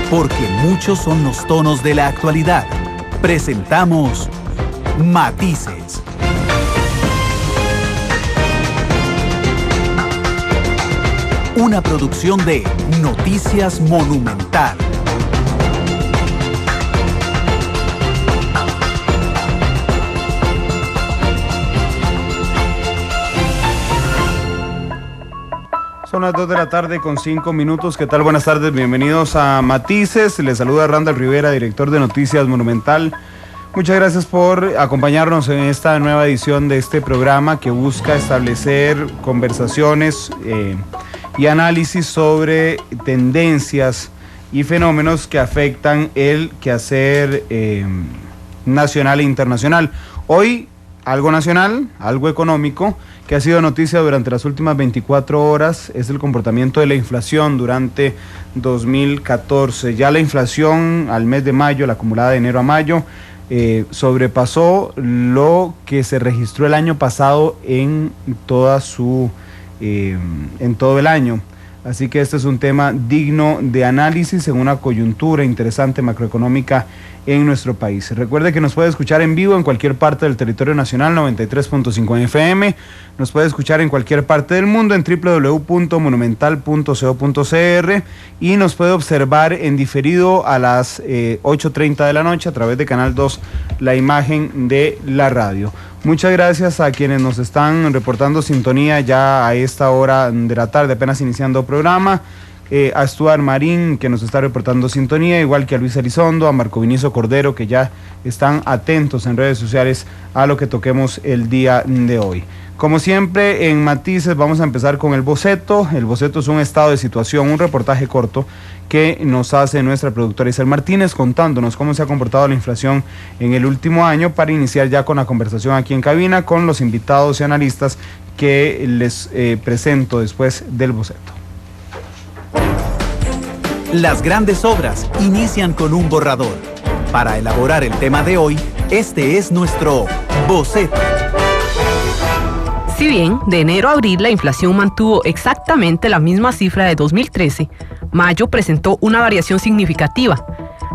porque muchos son los tonos de la actualidad. Presentamos Matices. Una producción de Noticias Monumental. Son las 2 de la tarde con 5 minutos. ¿Qué tal? Buenas tardes, bienvenidos a Matices. Les saluda Randall Rivera, director de Noticias Monumental. Muchas gracias por acompañarnos en esta nueva edición de este programa que busca establecer conversaciones y análisis sobre tendencias y fenómenos que afectan el quehacer nacional e internacional. Hoy, algo nacional, algo económico, que ha sido noticia durante las últimas 24 horas, es el comportamiento de la inflación durante 2014. Ya la inflación al mes de mayo, la acumulada de enero a mayo, sobrepasó lo que se registró el año pasado en todo el año. Así que este es un tema digno de análisis en una coyuntura interesante macroeconómica en nuestro país. Recuerde que nos puede escuchar en vivo en cualquier parte del territorio nacional, 93.5 FM. Nos puede escuchar en cualquier parte del mundo en www.monumental.co.cr y nos puede observar en diferido a las 8:30 de la noche a través de Canal 2, la imagen de la radio. Muchas gracias a quienes nos están reportando sintonía ya a esta hora de la tarde, apenas iniciando el programa. A Stuart Marín, que nos está reportando sintonía, igual que a Luis Elizondo, a Marco Vinicio Cordero, que ya están atentos en redes sociales a lo que toquemos el día de hoy. Como siempre, en Matices vamos a empezar con el boceto. El boceto es un estado de situación, un reportaje corto que nos hace nuestra productora Isabel Martínez contándonos cómo se ha comportado la inflación en el último año, para iniciar ya con la conversación aquí en cabina con los invitados y analistas que les presento después del boceto. Las grandes obras inician con un borrador. Para elaborar el tema de hoy, este es nuestro boceto. Si bien de enero a abril la inflación mantuvo exactamente la misma cifra de 2013, mayo presentó una variación significativa,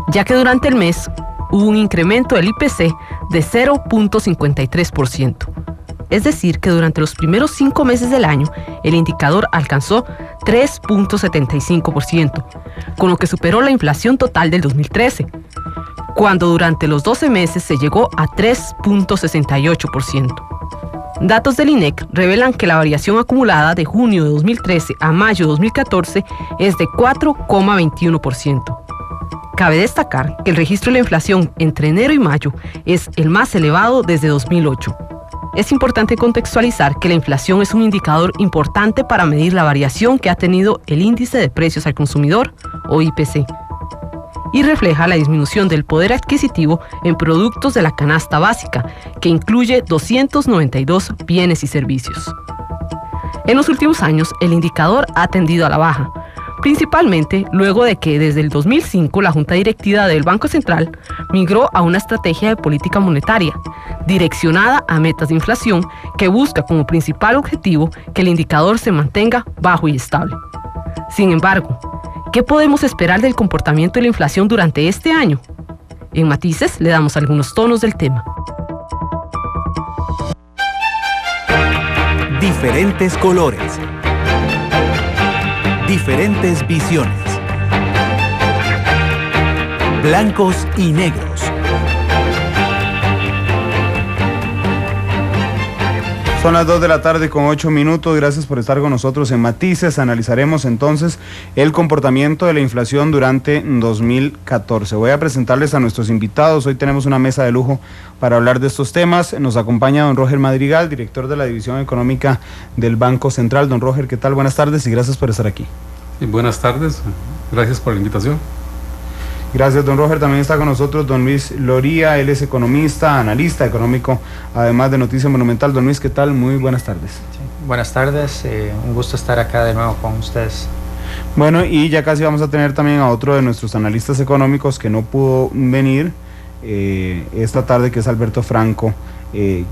ya que durante el mes hubo un incremento del IPC de 0.53%. Es decir, que durante los primeros 5 meses del año, el indicador alcanzó 3.75%, con lo que superó la inflación total del 2013, cuando durante los 12 meses se llegó a 3.68%. Datos del INEC revelan que la variación acumulada de junio de 2013 a mayo de 2014 es de 4,21%. Cabe destacar que el registro de la inflación entre enero y mayo es el más elevado desde 2008. Es importante contextualizar que la inflación es un indicador importante para medir la variación que ha tenido el índice de precios al consumidor, o IPC, y refleja la disminución del poder adquisitivo en productos de la canasta básica, que incluye 292 bienes y servicios. En los últimos años, el indicador ha tendido a la baja, principalmente luego de que desde el 2005 la Junta Directiva del Banco Central migró a una estrategia de política monetaria direccionada a metas de inflación que busca como principal objetivo que el indicador se mantenga bajo y estable. Sin embargo, ¿qué podemos esperar del comportamiento de la inflación durante este año? En Matices le damos algunos tonos del tema. Diferentes colores. Diferentes visiones. Blancos y negros. Son las 2 de la tarde con 8 minutos. Gracias por estar con nosotros en Matices. Analizaremos entonces el comportamiento de la inflación durante 2014. Voy a presentarles a nuestros invitados. Hoy tenemos una mesa de lujo para hablar de estos temas. Nos acompaña don Roger Madrigal, director de la División Económica del Banco Central. Don Roger, ¿qué tal? Buenas tardes y gracias por estar aquí. Buenas tardes. Gracias por la invitación. Gracias, don Roger. También está con nosotros don Luis Loría, él es economista, analista económico, además de Noticias Monumental. Don Luis, ¿qué tal? Muy buenas tardes. Sí, buenas tardes, un gusto estar acá de nuevo con ustedes. Bueno, y ya casi vamos a tener también a otro de nuestros analistas económicos que no pudo venir esta tarde, que es Alberto Franco,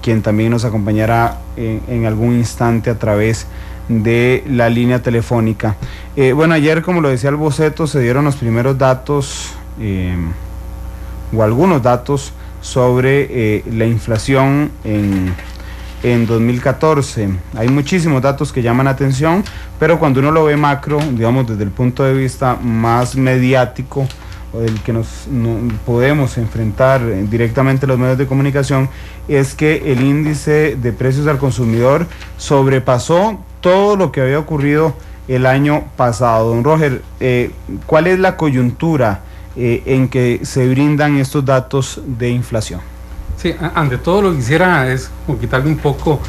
quien también nos acompañará en algún instante a través de la línea telefónica. Bueno, ayer, como lo decía el boceto, se dieron los primeros datos, o algunos datos, sobre la inflación en 2014. Hay muchísimos datos que llaman la atención, pero cuando uno lo ve macro, digamos desde el punto de vista más mediático, o del que nos podemos enfrentar directamente los medios de comunicación, es que el índice de precios al consumidor sobrepasó todo lo que había ocurrido el año pasado. Don Roger, ¿cuál es la coyuntura en que se brindan estos datos de inflación? Sí, ante todo lo que quisiera es como quitarle un poco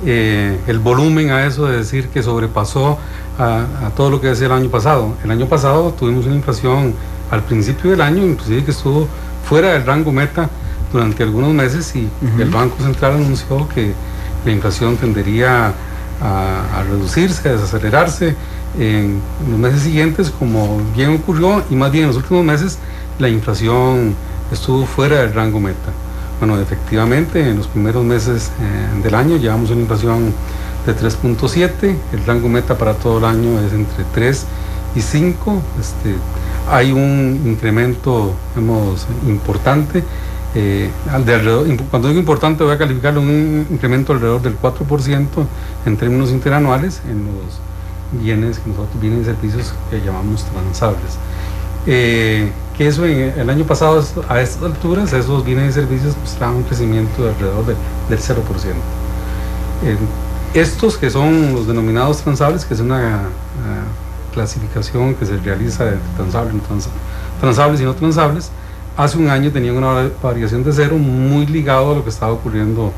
el volumen a eso de decir que sobrepasó a todo lo que decía el año pasado. El año pasado tuvimos una inflación al principio del año, inclusive que estuvo fuera del rango meta durante algunos meses, y el Banco Central anunció que la inflación tendería a reducirse, a desacelerarse en los meses siguientes, como bien ocurrió, y más bien en los últimos meses la inflación estuvo fuera del rango meta. Bueno, efectivamente, en los primeros meses del año llevamos una inflación de 3.7, el rango meta para todo el año es entre 3 y 5. Hay un incremento, digamos, importante, de alrededor, cuando digo importante voy a calificarlo un incremento alrededor del 4% en términos interanuales en los bienes que nosotros, bienes y servicios que llamamos transables. Que eso el año pasado, a estas alturas, esos bienes y servicios mostraban un crecimiento de alrededor del 0%. Estos que son los denominados transables, que es una clasificación que se realiza de transables y no transables, hace un año tenían una variación de cero, muy ligado a lo que estaba ocurriendo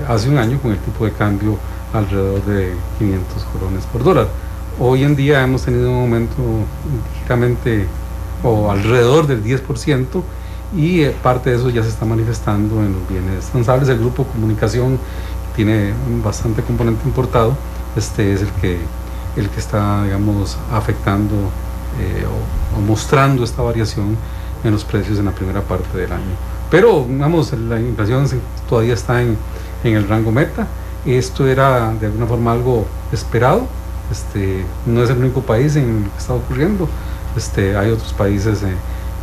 hace un año con el tipo de cambio alrededor de 500 colones por dólar. Hoy en día hemos tenido un aumento ligeramente o alrededor del 10%, y parte de eso ya se está manifestando en los bienes transables. El grupo comunicación, que tiene un bastante componente importado, es el que está, digamos, afectando o mostrando esta variación en los precios en la primera parte del año. Pero, digamos, la inflación todavía está en el rango meta. Esto era de alguna forma algo esperado. No es el único país en el que está ocurriendo. Hay otros países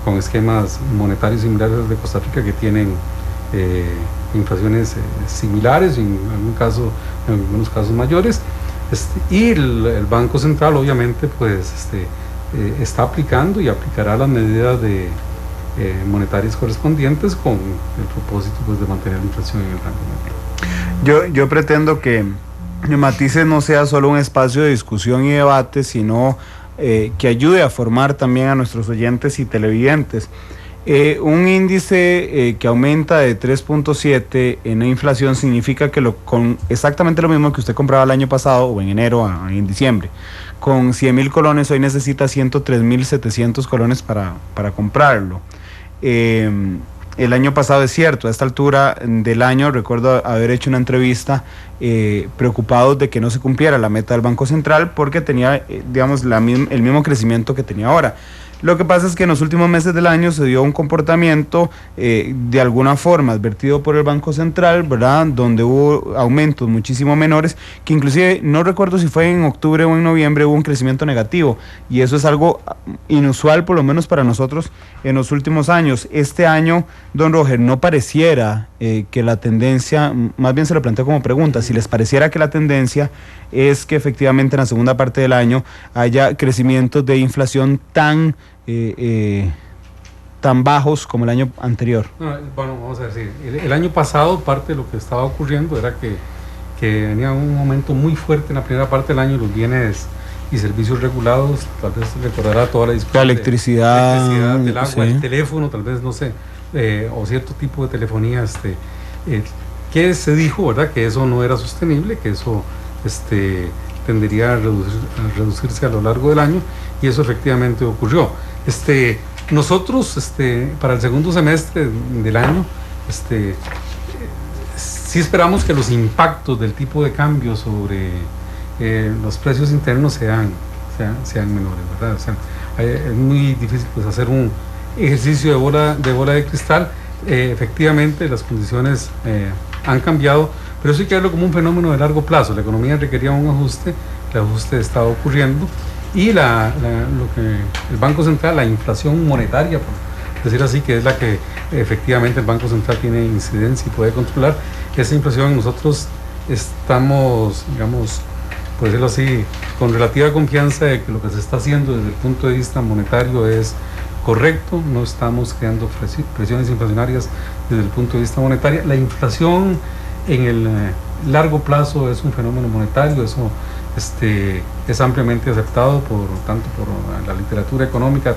con esquemas monetarios similares al de Costa Rica que tienen inflaciones similares, en algunos casos mayores. Y el Banco Central obviamente pues está aplicando y aplicará las medidas monetarias correspondientes con el propósito pues de mantener la inflación en el rango medio. Yo pretendo que Matices no sea solo un espacio de discusión y debate, sino que ayude a formar también a nuestros oyentes y televidentes. Un índice que aumenta de 3.7 en la inflación significa que con exactamente lo mismo que usted compraba el año pasado, o en enero, en diciembre, con 100,000 colones, hoy necesita 103,700 colones para comprarlo. El año pasado, es cierto, a esta altura del año, recuerdo haber hecho una entrevista preocupados de que no se cumpliera la meta del Banco Central porque tenía, digamos, el mismo crecimiento que tenía ahora. Lo que pasa es que en los últimos meses del año se dio un comportamiento de alguna forma advertido por el Banco Central, ¿verdad?, donde hubo aumentos muchísimo menores, que inclusive no recuerdo si fue en octubre o en noviembre, hubo un crecimiento negativo, y eso es algo inusual, por lo menos para nosotros, en los últimos años. Este año, don Roger, no pareciera que la tendencia, más bien se lo planteo como pregunta, si les pareciera que la tendencia es que efectivamente en la segunda parte del año haya crecimientos de inflación tan bajos como el año anterior. Bueno, vamos a decir, el año pasado parte de lo que estaba ocurriendo era que venía un aumento muy fuerte en la primera parte del año los bienes y servicios regulados. Tal vez recordará toda la discusión, la electricidad, del agua, sí, el teléfono, tal vez, no sé, o cierto tipo de telefonía, que se dijo, ¿verdad?, que eso no era sostenible, que eso tendería a reducirse a lo largo del año, y eso efectivamente ocurrió. Nosotros, para el segundo semestre del año, sí esperamos que los impactos del tipo de cambio sobre los precios internos sean menores, ¿verdad? O sea, es muy difícil pues hacer un ejercicio de bola de cristal. Efectivamente, las condiciones han cambiado, pero eso hay que verlo como un fenómeno de largo plazo. La economía requería un ajuste, el ajuste está ocurriendo, y lo que el Banco Central, la inflación monetaria, por decir así, que es la que efectivamente el Banco Central tiene incidencia y puede controlar, esa inflación nosotros estamos, digamos, por decirlo así, con relativa confianza de que lo que se está haciendo desde el punto de vista monetario es correcto, no estamos creando presiones inflacionarias desde el punto de vista monetario. La inflación en el largo plazo es un fenómeno monetario, eso es ampliamente aceptado tanto por la literatura económica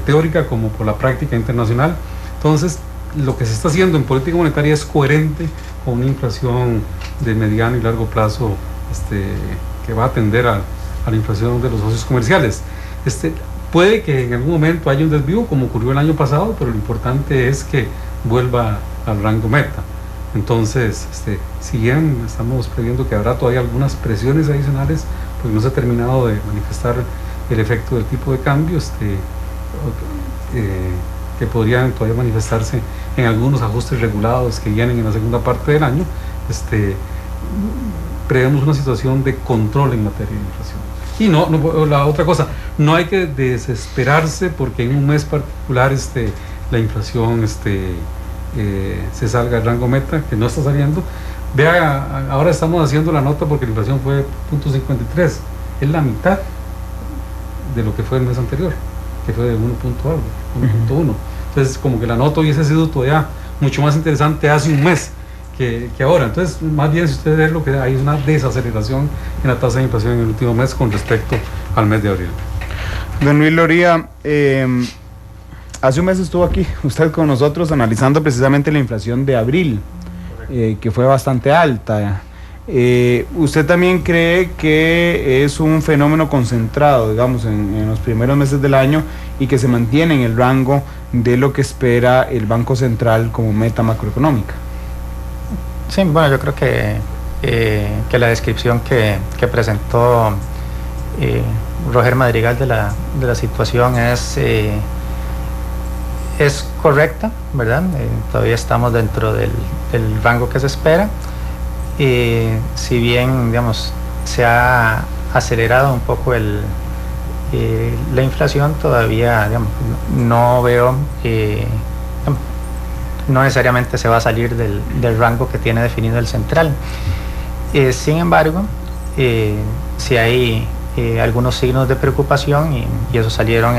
teórica como por la práctica internacional. Entonces, lo que se está haciendo en política monetaria es coherente con una inflación de mediano y largo plazo que va a atender a la inflación de los socios comerciales. Puede que en algún momento haya un desvío, como ocurrió el año pasado, pero lo importante es que vuelva al rango meta. Entonces, si bien estamos previendo que habrá todavía algunas presiones adicionales, pues no se ha terminado de manifestar el efecto del tipo de cambio, que podrían todavía manifestarse en algunos ajustes regulados que vienen en la segunda parte del año, prevemos una situación de control en materia de inflación. Y la otra cosa, no hay que desesperarse porque en un mes particular la inflación se salga del rango meta, que no está saliendo. Vea, ahora estamos haciendo la nota porque la inflación fue 0.53, es la mitad de lo que fue el mes anterior, que fue de 1.1. Entonces, como que la nota hubiese sido todavía mucho más interesante hace un mes que ahora. Entonces, más bien, si ustedes ven, lo que hay es una desaceleración en la tasa de inflación en el último mes con respecto al mes de abril. Don Luis Loría, hace un mes estuvo aquí usted con nosotros analizando precisamente la inflación de abril, que fue bastante alta. ¿Usted también cree que es un fenómeno concentrado, digamos, en los primeros meses del año y que se mantiene en el rango de lo que espera el Banco Central como meta macroeconómica? Sí, bueno, yo creo que la descripción que presentó Roger Madrigal de la situación es correcta, ¿verdad? Todavía estamos dentro del rango que se espera. Si bien, digamos, se ha acelerado un poco la inflación, todavía, digamos, no veo, no necesariamente se va a salir del rango que tiene definido el central. Sin embargo, si hay algunos signos de preocupación y eso salieron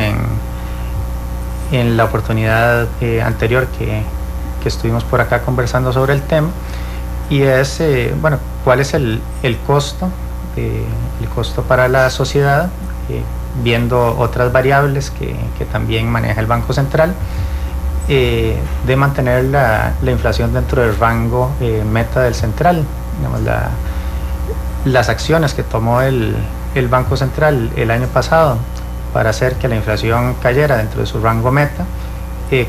en la oportunidad anterior que estuvimos por acá conversando sobre el tema, y es, bueno, cuál es el costo para la sociedad, viendo otras variables que también maneja el Banco Central, de mantener la inflación dentro del rango meta del central. Digamos, las acciones que tomó el Banco Central el año pasado para hacer que la inflación cayera dentro de su rango meta,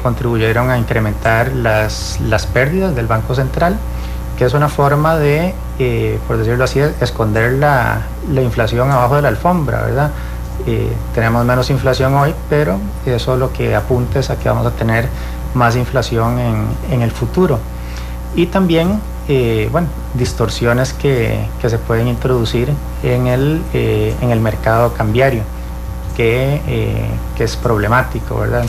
contribuyeron a incrementar las pérdidas del Banco Central, que es una forma de, por decirlo así, esconder la inflación abajo de la alfombra, ¿verdad? Tenemos menos inflación hoy, pero eso lo que apunta es a que vamos a tener más inflación en el futuro. Y también, bueno, distorsiones que se pueden introducir en el mercado cambiario, que es problemático, ¿verdad?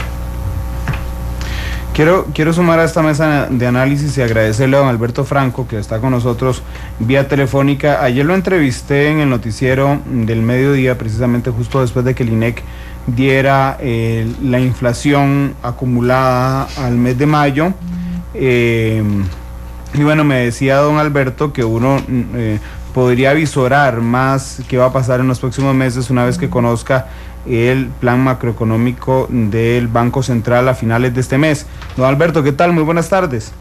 Quiero sumar a esta mesa de análisis y agradecerle a don Alberto Franco, que está con nosotros vía telefónica. Ayer lo entrevisté en el noticiero del mediodía, precisamente justo después de que el INEC diera la inflación acumulada al mes de mayo. Y bueno, me decía don Alberto que uno podría visorar más qué va a pasar en los próximos meses una vez que conozca el plan macroeconómico del Banco Central a finales de este mes. Don Alberto, ¿qué tal? Muy buenas tardes.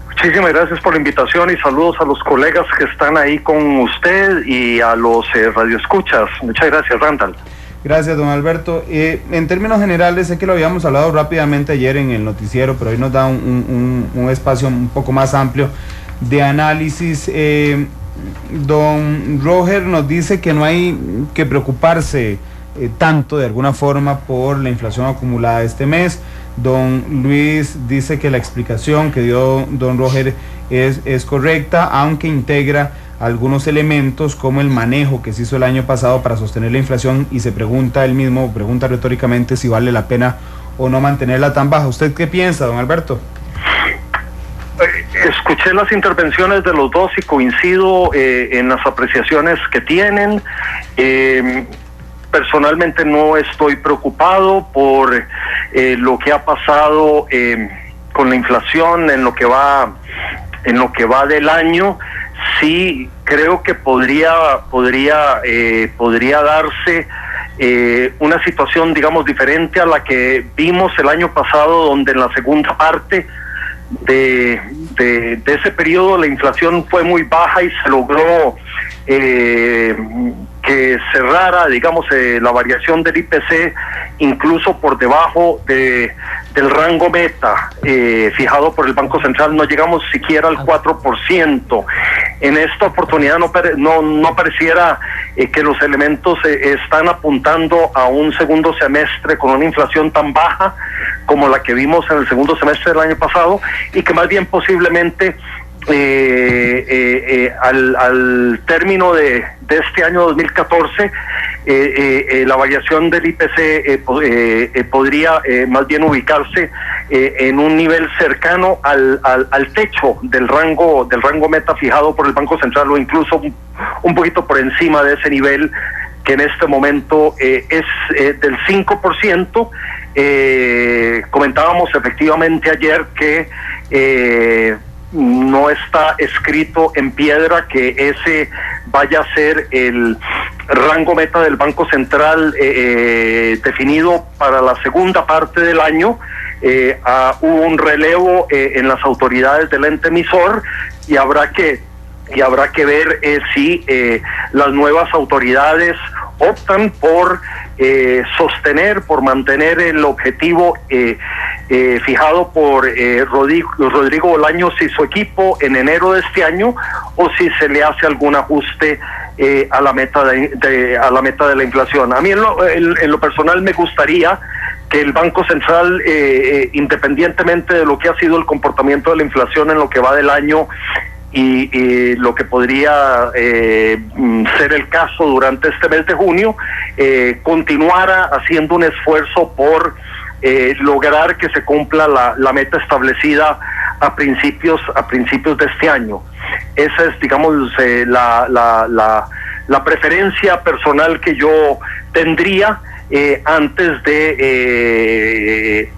Muchísimas gracias por la invitación y saludos a los colegas que están ahí con usted y a los radioescuchas. Muchas gracias, Randall. Gracias, don Alberto. En términos generales, sé que lo habíamos hablado rápidamente ayer en el noticiero, pero hoy nos da un espacio un poco más amplio de análisis. Don Roger nos dice que no hay que preocuparse tanto de alguna forma por la inflación acumulada este mes. Don Luis dice que la explicación que dio don Roger es correcta, aunque integra algunos elementos como el manejo que se hizo el año pasado para sostener la inflación, y se pregunta él mismo, pregunta retóricamente si vale la pena o no mantenerla tan baja. ¿Usted qué piensa, don Alberto? Escuché las intervenciones de los dos y coincido en las apreciaciones que tienen. Personalmente no estoy preocupado por lo que ha pasado con la inflación en lo que va del año. Sí creo que podría darse una situación, digamos, diferente a la que vimos el año pasado, donde en la segunda parte de ese periodo la inflación fue muy baja y se logró que cerrara, digamos, la variación del IPC incluso por debajo del rango meta fijado por el Banco Central. No llegamos siquiera al 4%. En esta oportunidad no pareciera que los elementos están apuntando a un segundo semestre con una inflación tan baja como la que vimos en el segundo semestre del año pasado, y que más bien posiblemente al término de este año 2014 la variación del IPC podría más bien ubicarse en un nivel cercano al techo del rango meta fijado por el Banco Central, o incluso un poquito por encima de ese nivel, que en este momento es del 5%. Comentábamos efectivamente ayer que no está escrito en piedra que ese vaya a ser el rango meta del Banco Central definido para la segunda parte del año. Hubo un relevo en las autoridades del ente emisor, y habrá que ver si las nuevas autoridades optan por por mantener el objetivo fijado por Rodrigo Bolaños y su equipo en enero de este año, o si se le hace algún ajuste a la meta de la inflación. A mí en lo personal me gustaría que el Banco Central, independientemente de lo que ha sido el comportamiento de la inflación en lo que va del año, y lo que podría ser el caso durante este mes de junio, continuara haciendo un esfuerzo por lograr que se cumpla la meta establecida a principios de este año. Esa es, digamos, la preferencia personal que yo tendría antes de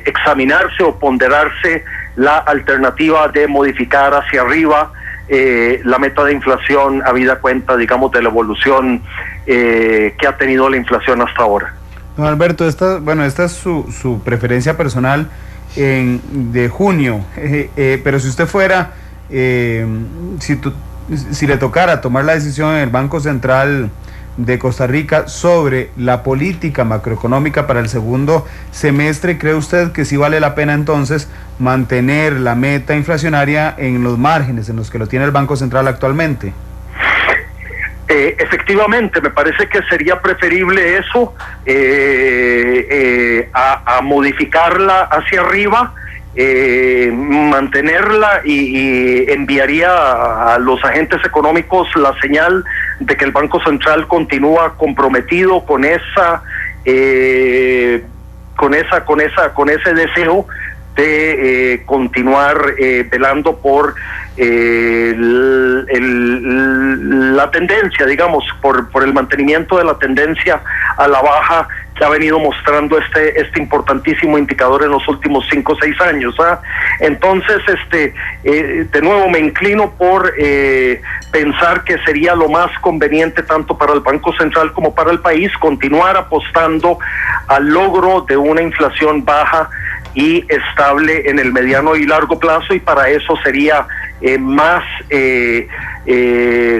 examinarse o ponderarse la alternativa de modificar hacia arriba la meta de inflación, habida cuenta, digamos, de la evolución que ha tenido la inflación hasta ahora. Don Alberto, esta es su preferencia personal de junio, pero si usted fuera, si le tocara tomar la decisión en el Banco Central de Costa Rica sobre la política macroeconómica para el segundo semestre, ¿cree usted que sí vale la pena entonces mantener la meta inflacionaria en los márgenes en los que lo tiene el Banco Central actualmente? Efectivamente, me parece que sería preferible eso a modificarla hacia arriba, mantenerla, y enviaría a los agentes económicos la señal de que el Banco Central continúa comprometido con ese deseo de continuar velando por la tendencia, digamos, por el mantenimiento de la tendencia a la baja que ha venido mostrando este importantísimo indicador en los últimos 5 o 6 años. Entonces, de nuevo me inclino por pensar que sería lo más conveniente tanto para el Banco Central como para el país continuar apostando al logro de una inflación baja y estable en el mediano y largo plazo, y para eso sería más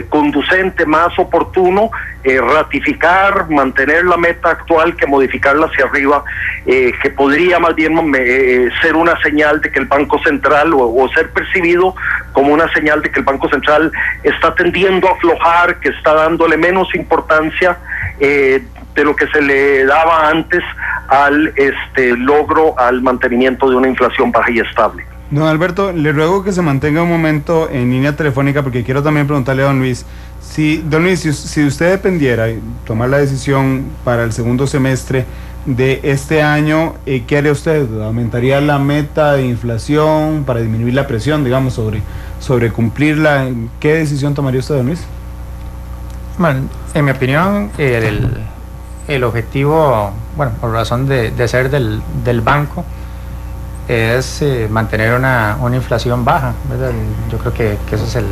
conducente, más oportuno ratificar, mantener la meta actual que modificarla hacia arriba, que podría más bien ser una señal de que el Banco Central, o ser percibido como una señal de que el Banco Central está tendiendo a aflojar, que está dándole menos importancia de lo que se le daba antes al logro, al mantenimiento de una inflación baja y estable. Don Alberto, le ruego que se mantenga un momento en línea telefónica porque quiero también preguntarle a don Luis. Don Luis, si usted dependiera tomar la decisión para el segundo semestre de este año, ¿qué haría usted? ¿Aumentaría la meta de inflación para disminuir la presión, digamos, sobre cumplirla? ¿Qué decisión tomaría usted, don Luis? Bueno, en mi opinión, el objetivo, bueno, por razón de ser del banco, es mantener una inflación baja, ¿verdad? Yo creo que eso es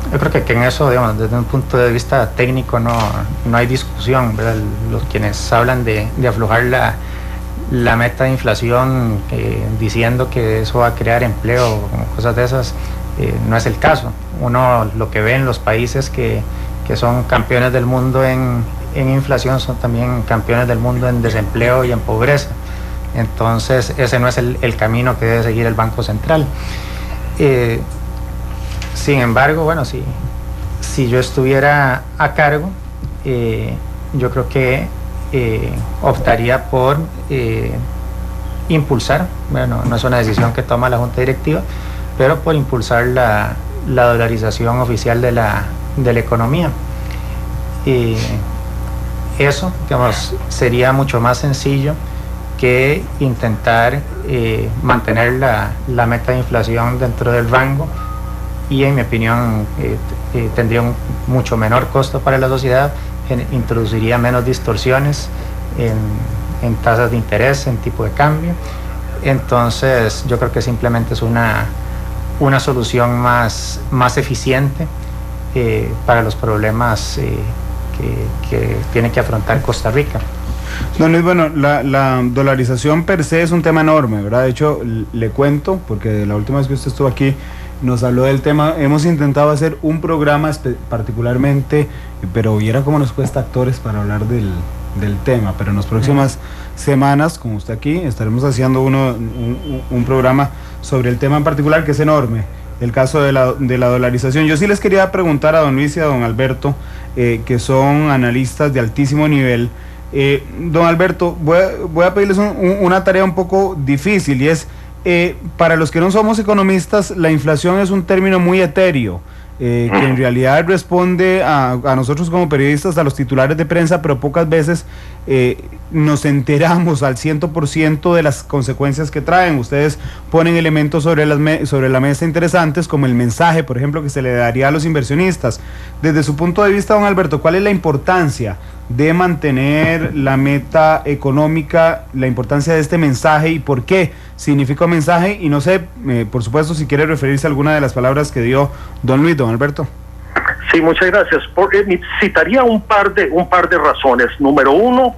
yo creo que en eso, digamos, desde un punto de vista técnico no hay discusión, ¿verdad? Los quienes hablan de aflojar la meta de inflación diciendo que eso va a crear empleo o cosas de esas, no es el caso. Uno lo que ve en los países que son campeones del mundo en inflación son también campeones del mundo en desempleo y en pobreza. Entonces ese no es el camino que debe seguir el Banco Central. Sin embargo, bueno, si yo estuviera a cargo, yo creo que optaría por impulsar, bueno, no es una decisión que toma la Junta Directiva, pero por impulsar la dolarización oficial de la economía. Eso, digamos, sería mucho más sencillo que intentar mantener la meta de inflación dentro del rango y, en mi opinión, tendría un mucho menor costo para la sociedad, introduciría menos distorsiones en tasas de interés, en tipo de cambio. Entonces yo creo que simplemente es una solución más eficiente para los problemas que tiene que afrontar Costa Rica. Don Luis, bueno, la dolarización per se es un tema enorme, ¿verdad? De hecho, le cuento, porque la última vez que usted estuvo aquí nos habló del tema. Hemos intentado hacer un programa particularmente, pero viera cómo nos cuesta actores para hablar del tema, pero en las próximas semanas, como usted aquí, estaremos haciendo un programa sobre el tema en particular, que es enorme, el caso de la dolarización. Yo sí les quería preguntar a don Luis y a don Alberto, que son analistas de altísimo nivel. Don Alberto, voy a pedirles una tarea un poco difícil, y es, para los que no somos economistas, la inflación es un término muy etéreo, que en realidad responde a nosotros como periodistas, a los titulares de prensa, pero pocas veces nos enteramos al 100% de las consecuencias que traen. Ustedes ponen elementos sobre la mesa interesantes, como el mensaje, por ejemplo, que se le daría a los inversionistas. Desde su punto de vista, don Alberto, ¿cuál es la importancia de mantener la meta económica, la importancia de este mensaje y por qué significa un mensaje? Y no sé, por supuesto, si quiere referirse a alguna de las palabras que dio don Luis, don Alberto. Sí, muchas gracias. Citaría un par de razones. Número uno,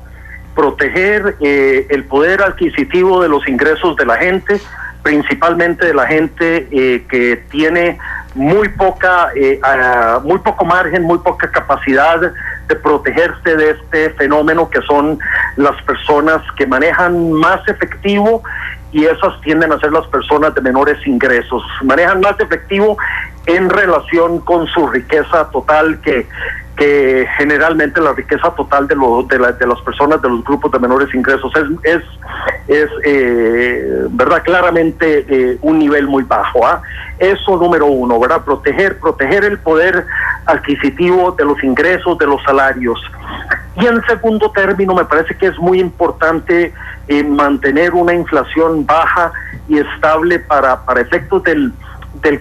proteger el poder adquisitivo de los ingresos de la gente, principalmente de la gente que tiene muy poco margen, muy poca capacidad de protegerse de este fenómeno, que son las personas que manejan más efectivo, y esas tienden a ser las personas de menores ingresos. Manejan más efectivo en relación con su riqueza total, que generalmente la riqueza total de las personas de los grupos de menores ingresos es verdad, claramente un nivel muy bajo. Eso número uno, ¿verdad? Proteger el poder adquisitivo de los ingresos, de los salarios. Y en segundo término, me parece que es muy importante mantener una inflación baja y estable para efectos del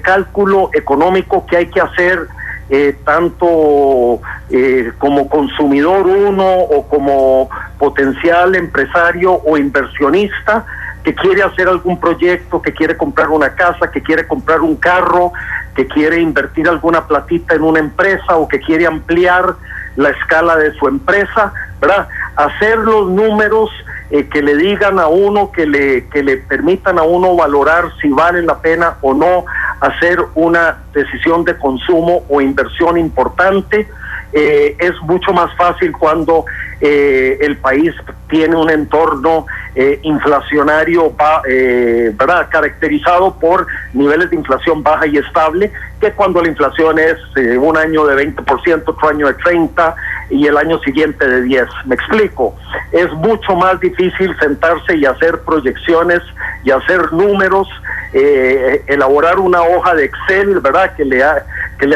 cálculo económico que hay que hacer, tanto como consumidor uno o como potencial empresario o inversionista que quiere hacer algún proyecto, que quiere comprar una casa, que quiere comprar un carro, que quiere invertir alguna platita en una empresa o que quiere ampliar la escala de su empresa, ¿verdad? Hacer los números que le digan a uno, que le permitan a uno valorar si vale la pena o no hacer una decisión de consumo o inversión importante. Es mucho más fácil cuando el país tiene un entorno inflacionario ¿verdad?, caracterizado por niveles de inflación baja y estable, que cuando la inflación es un año de 20%, otro año de 30% y el año siguiente de 10%. Me explico, es mucho más difícil sentarse y hacer proyecciones y hacer números elaborar una hoja de Excel, ¿verdad? Que le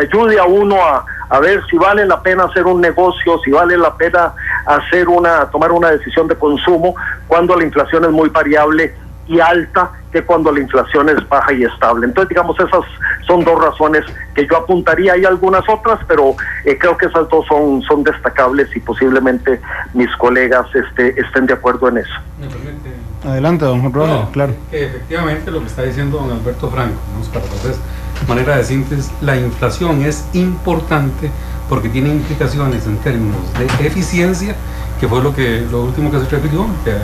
ayude a uno a ver si vale la pena hacer un negocio, si vale la pena tomar una decisión de consumo cuando la inflación es muy variable y alta que cuando la inflación es baja y estable. Entonces, digamos, esas son dos razones que yo apuntaría. Hay algunas otras, pero creo que esas dos son destacables y posiblemente mis colegas estén de acuerdo en eso. ¿Me permite? Adelante, don Juan Rojas, claro. Efectivamente, lo que está diciendo don Alberto Franco, ¿no? Para hacer manera de síntesis, la inflación es importante porque tiene implicaciones en términos de eficiencia, que fue lo último que se refirió, que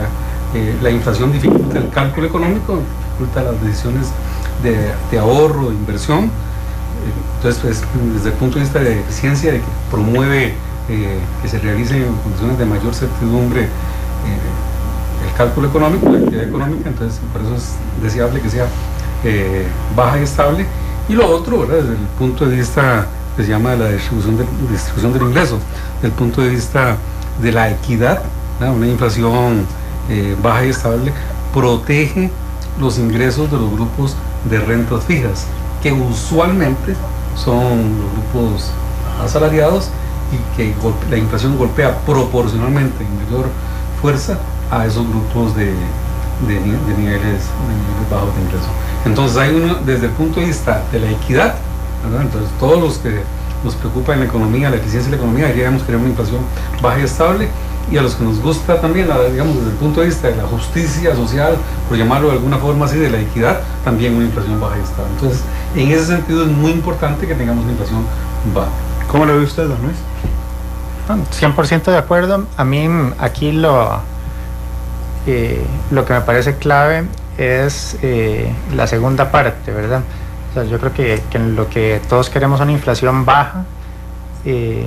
la inflación dificulta el cálculo económico, dificulta las decisiones de ahorro, de inversión. Entonces, pues, desde el punto de vista de eficiencia, de que promueve que se realice en condiciones de mayor certidumbre el cálculo económico, la actividad económica, entonces por eso es deseable que sea baja y estable. Y lo otro, ¿verdad? Desde el punto de vista que se llama de la distribución del ingreso, desde el punto de vista de la equidad, ¿verdad? Una inflación baja y estable protege los ingresos de los grupos de rentas fijas, que usualmente son los grupos asalariados y que la inflación golpea proporcionalmente en mayor fuerza a esos grupos de niveles bajos de ingreso. Entonces hay uno, desde el punto de vista de la equidad, ¿verdad? Entonces todos los que nos preocupa en la economía, la eficiencia de la economía, deberíamos querer una inflación baja y estable, y a los que nos gusta también, digamos, desde el punto de vista de la justicia social, por llamarlo de alguna forma así, de la equidad, también una inflación baja y estable. Entonces, en ese sentido es muy importante que tengamos una inflación baja. ¿Cómo lo ve usted, don Luis? 100% de acuerdo. A mí aquí lo que me parece clave es la segunda parte, ¿verdad? O sea, yo creo que en lo que todos queremos una inflación baja, sí,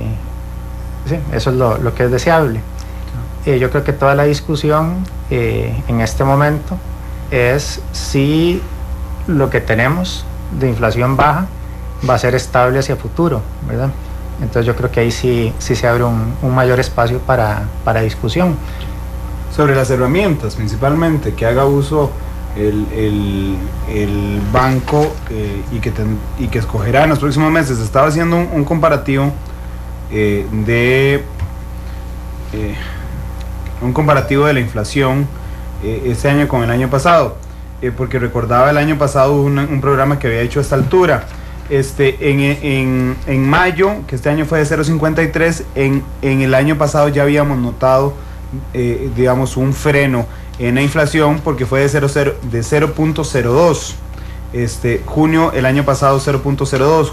eso es lo que es deseable. Yo creo que toda la discusión en este momento es si lo que tenemos de inflación baja va a ser estable hacia futuro, ¿verdad? Entonces yo creo que ahí sí se abre un mayor espacio para discusión. Sobre las herramientas, principalmente, que haga uso el banco y que escogerá en los próximos meses. Estaba haciendo un comparativo de la inflación este año con el año pasado, porque recordaba el año pasado un programa que había hecho a esta altura. En mayo, que este año fue de 0,53, en el año pasado ya habíamos notado digamos un freno en la inflación, porque fue de 0.02. Junio el año pasado 0.02,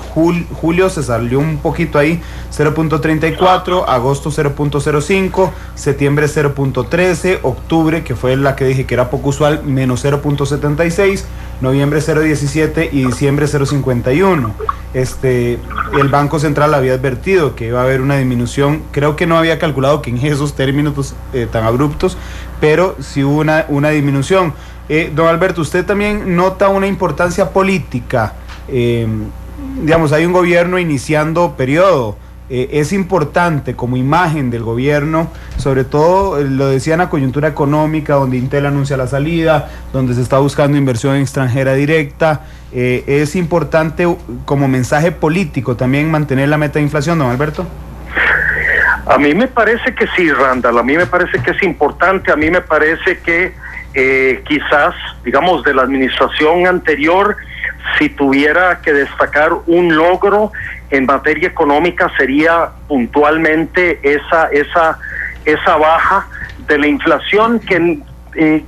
julio se salió un poquito ahí, 0.34, agosto 0.05, septiembre 0.13, octubre, que fue la que dije que era poco usual, menos 0.76, noviembre 0.17 y diciembre 0.51. El Banco Central había advertido que iba a haber una disminución, creo que no había calculado que en esos términos tan abruptos, pero sí hubo una disminución. Don Alberto, usted también nota una importancia política, digamos, hay un gobierno iniciando periodo, es importante como imagen del gobierno, sobre todo lo decía en la coyuntura económica, donde Intel anuncia la salida, donde se está buscando inversión extranjera directa, es importante como mensaje político también mantener la meta de inflación, don Alberto. A mí me parece que sí, Randall, a mí me parece que es importante, a mí me parece que quizás, digamos, de la administración anterior, si tuviera que destacar un logro en materia económica, sería puntualmente esa baja de la inflación que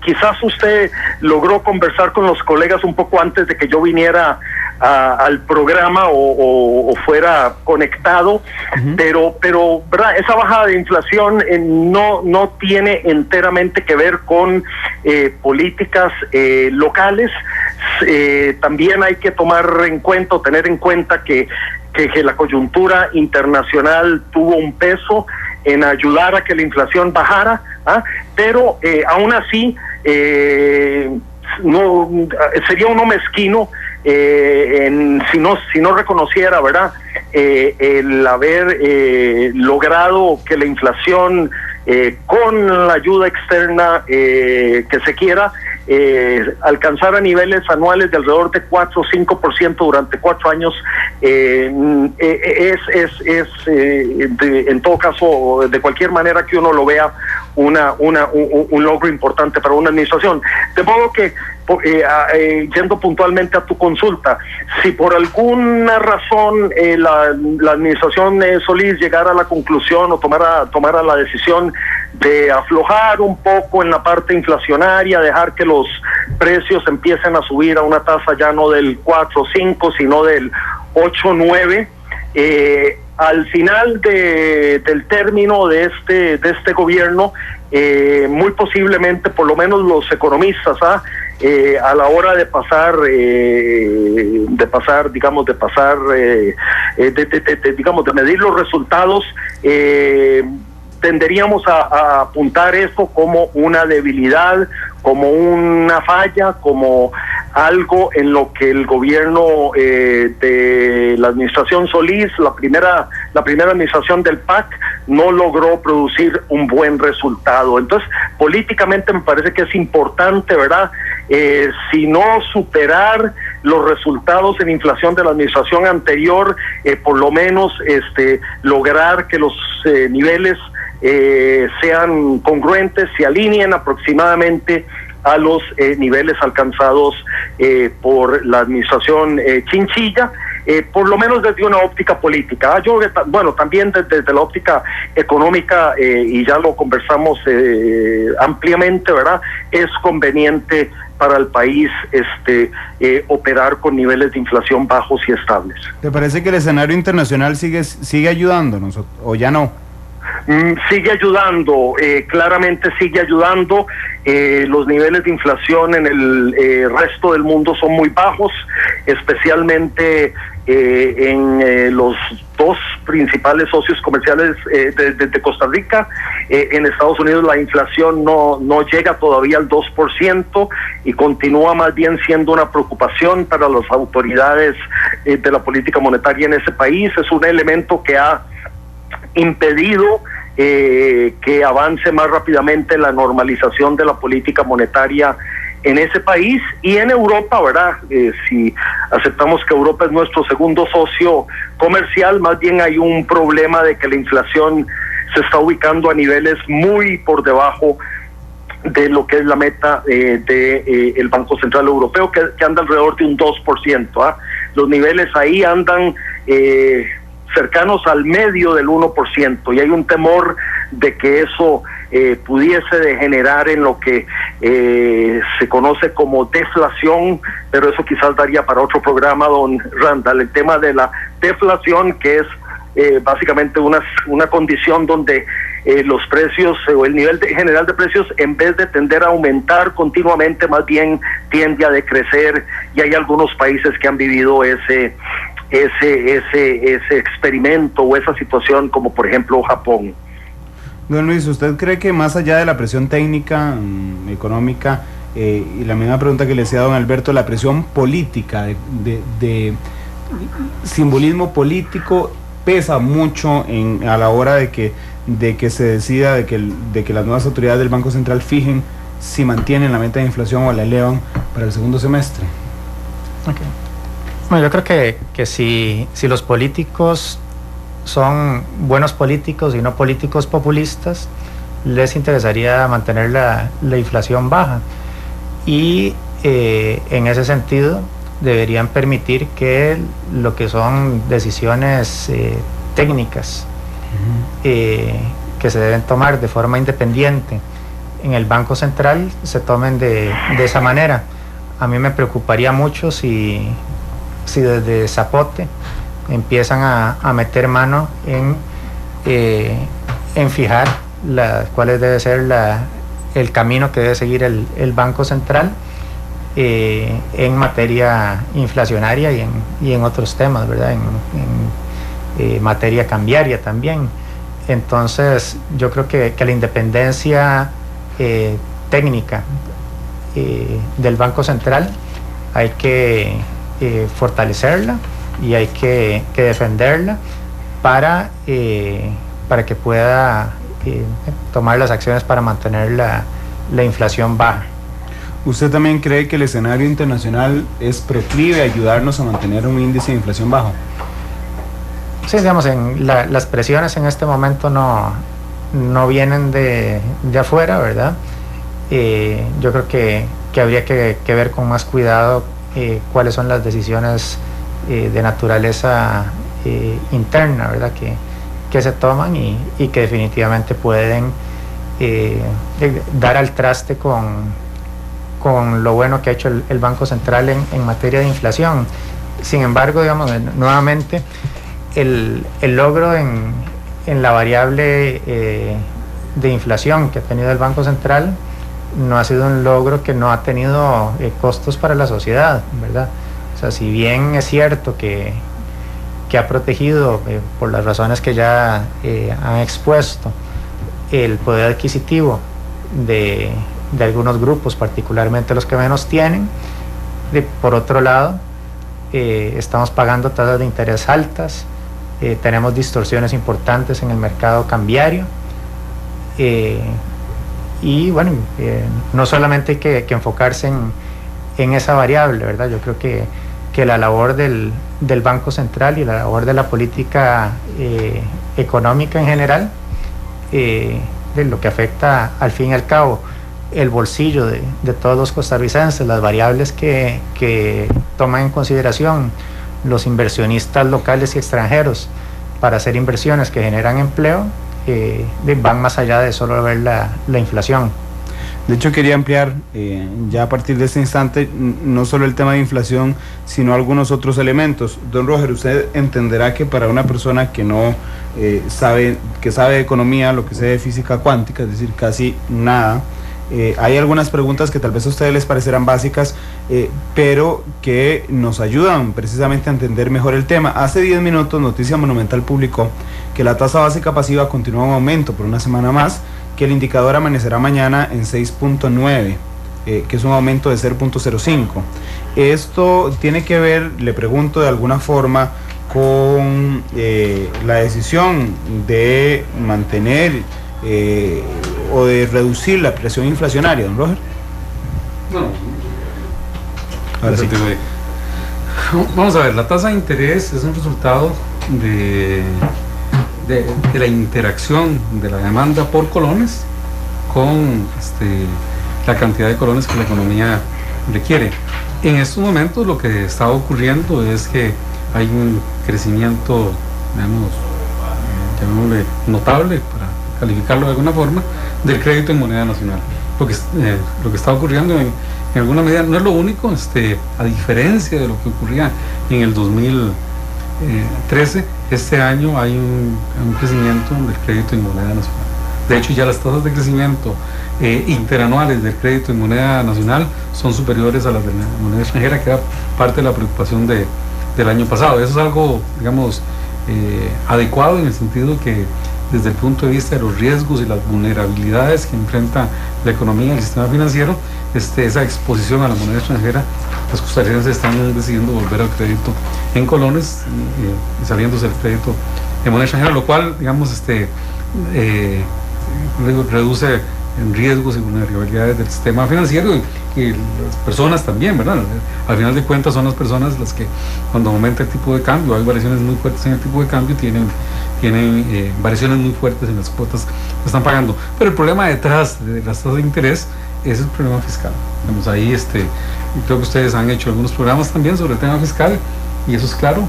quizás usted logró conversar con los colegas un poco antes de que yo viniera al programa o fuera conectado, pero ¿verdad? Esa bajada de inflación no tiene enteramente que ver con políticas locales. También hay que tener en cuenta que la coyuntura internacional tuvo un peso en ayudar a que la inflación bajara, pero aún así no sería uno mezquino si no reconociera, ¿verdad?, el haber logrado que la inflación con la ayuda externa que se quiera alcanzar a niveles anuales de alrededor de 4 o 5% durante 4 años en todo caso, de cualquier manera que uno lo vea, un logro importante para una administración. De modo que, yendo puntualmente a tu consulta, si por alguna razón la administración Solís llegara a la conclusión o tomara la decisión de aflojar un poco en la parte inflacionaria, dejar que los precios empiecen a subir a una tasa ya no del 4 o 5, sino del 8 o 9, al final del término de este gobierno, muy posiblemente, por lo menos los economistas, a la hora de medir los resultados, tenderíamos a apuntar esto como una debilidad, como una falla, como algo en lo que el gobierno de la administración Solís, la primera administración del PAC, no logró producir un buen resultado. Entonces, políticamente me parece que es importante, ¿verdad?, si no superar los resultados en inflación de la administración anterior, por lo menos lograr que los niveles sean congruentes, se alineen aproximadamente a los niveles alcanzados por la administración Chinchilla, por lo menos desde una óptica política. También desde la óptica económica, y ya lo conversamos ampliamente, ¿verdad?, es conveniente para el país operar con niveles de inflación bajos y estables. ¿Te parece que el escenario internacional sigue ayudándonos o ya no? Sigue ayudando, claramente sigue ayudando. Los niveles de inflación en el resto del mundo son muy bajos, especialmente en los dos principales socios comerciales de Costa Rica. En Estados Unidos la inflación no llega todavía al 2% y continúa más bien siendo una preocupación para las autoridades de la política monetaria en ese país. Es un elemento que ha impedido que avance más rápidamente la normalización de la política monetaria en ese país y en Europa, ¿verdad? Si aceptamos que Europa es nuestro segundo socio comercial, más bien hay un problema de que la inflación se está ubicando a niveles muy por debajo de lo que es la meta del Banco Central Europeo, que anda alrededor de un 2%. Los niveles ahí andan cercanos al medio del 1%, y hay un temor de que eso pudiese degenerar en lo que se conoce como deflación, pero eso quizás daría para otro programa, don Randall. El tema de la deflación, que es básicamente una condición donde los precios o el nivel general de precios, en vez de tender a aumentar continuamente, más bien tiende a decrecer, y hay algunos países que han vivido ese experimento o esa situación, como por ejemplo Japón. Don Luis, ¿usted cree que más allá de la presión técnica, económica, y la misma pregunta que le hacía a don Alberto, la presión política, de simbolismo político, pesa mucho a la hora de que se decida de que las nuevas autoridades del Banco Central fijen si mantienen la meta de inflación o la elevan para el segundo semestre? Okay. Bueno, yo creo que si los políticos son buenos políticos y no políticos populistas, les interesaría mantener la inflación baja, y en ese sentido deberían permitir que lo que son decisiones técnicas que se deben tomar de forma independiente en el Banco Central se tomen de esa manera. A mí me preocuparía mucho si desde Zapote empiezan a meter mano en fijar cuál debe ser el camino que debe seguir el Banco Central en materia inflacionaria y en otros temas, ¿verdad? En materia cambiaria también. Entonces yo creo que la independencia técnica del Banco Central hay que fortalecerla y hay que defenderla para que pueda tomar las acciones para mantener la inflación baja. ¿Usted también cree que el escenario internacional es proclive a ayudarnos a mantener un índice de inflación bajo? Sí, digamos, las presiones en este momento no vienen de afuera, ¿verdad? Yo creo que habría que ver con más cuidado cuáles son las decisiones de naturaleza interna, ¿verdad? Que se toman y que definitivamente pueden dar al traste con lo bueno que ha hecho el Banco Central en materia de inflación. Sin embargo, digamos, nuevamente, el logro en la variable de inflación que ha tenido el Banco Central no ha sido un logro que no ha tenido costos para la sociedad, ¿verdad? O sea, si bien es cierto que ha protegido, por las razones que ya han expuesto, el poder adquisitivo de algunos grupos, particularmente los que menos tienen, por otro lado, estamos pagando tasas de interés altas, tenemos distorsiones importantes en el mercado cambiario, y bueno, no solamente hay que enfocarse en esa variable, ¿verdad? Yo creo que la labor del Banco Central y la labor de la política económica en general, de lo que afecta al fin y al cabo el bolsillo de todos los costarricenses, las variables que toman en consideración los inversionistas locales y extranjeros para hacer inversiones que generan empleo, van más allá de solo ver la inflación. De hecho, quería ampliar ya a partir de este instante no solo el tema de inflación, sino algunos otros elementos. Don Roger, usted entenderá que para una persona que no sabe de economía, lo que sé de física cuántica, es decir, casi nada, hay algunas preguntas que tal vez a ustedes les parecerán básicas, pero que nos ayudan precisamente a entender mejor el tema. Hace 10 minutos Noticia Monumental publicó que la tasa básica pasiva continúa en aumento por una semana más, que el indicador amanecerá mañana en 6.9, que es un aumento de 0.05. Esto tiene que ver, le pregunto de alguna forma, con la decisión de mantener o de reducir la presión inflacionaria, don Roger. Bueno, ahora sí. Vamos a ver, la tasa de interés es un resultado de la interacción de la demanda por colones con la cantidad de colones que la economía requiere. En estos momentos lo que está ocurriendo es que hay un crecimiento, llamémosle notable, para calificarlo de alguna forma, del crédito en moneda nacional. Lo que está ocurriendo en alguna medida no es lo único, a diferencia de lo que ocurría en el 2013, este año hay un crecimiento del crédito en moneda nacional. De hecho, ya las tasas de crecimiento interanuales del crédito en moneda nacional son superiores a las de la moneda extranjera, que era parte de la preocupación del año pasado. Eso es algo, digamos, adecuado en el sentido que desde el punto de vista de los riesgos y las vulnerabilidades que enfrenta la economía y el sistema financiero, esa exposición a la moneda extranjera, los costarricenses están decidiendo volver al crédito en colones y saliéndose del crédito en moneda extranjera, lo cual, digamos, reduce en riesgos y vulnerabilidades del sistema financiero y las personas también, ¿verdad? Al final de cuentas son las personas las que, cuando aumenta el tipo de cambio, hay variaciones muy fuertes en el tipo de cambio, tienen variaciones muy fuertes en las cuotas que están pagando. Pero el problema detrás de las tasas de interés es el problema fiscal. Digamos, ahí creo que ustedes han hecho algunos programas también sobre el tema fiscal y eso es claro.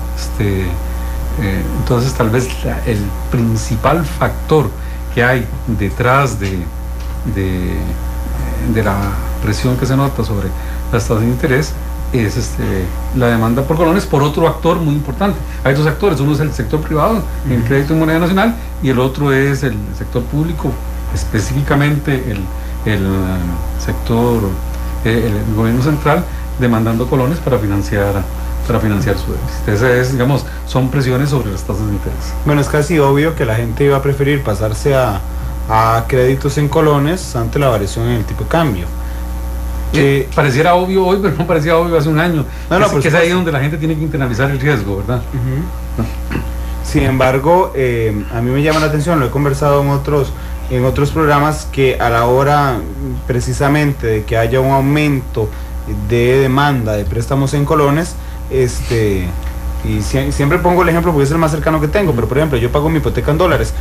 Entonces tal vez el principal factor que hay detrás de la presión que se nota sobre las tasas de interés es la demanda por colones por otro actor muy importante. Hay dos actores, uno es el sector privado en el crédito en moneda nacional y el otro es el sector público, específicamente el gobierno central, demandando colones para financiar su déficit. Ese digamos, son presiones sobre las tasas de interés. Bueno, es casi obvio que la gente iba a preferir pasarse a créditos en colones ante la variación en el tipo de cambio. Pareciera obvio hoy, pero no parecía obvio hace un año. Que es ahí donde la gente tiene que internalizar el riesgo, ¿verdad? Sin embargo, a mí me llama la atención, lo he conversado en en otros programas que a la hora precisamente de que haya un aumento de demanda de préstamos en colones, y siempre pongo el ejemplo porque es el más cercano que tengo, pero por ejemplo yo pago mi hipoteca en dólares,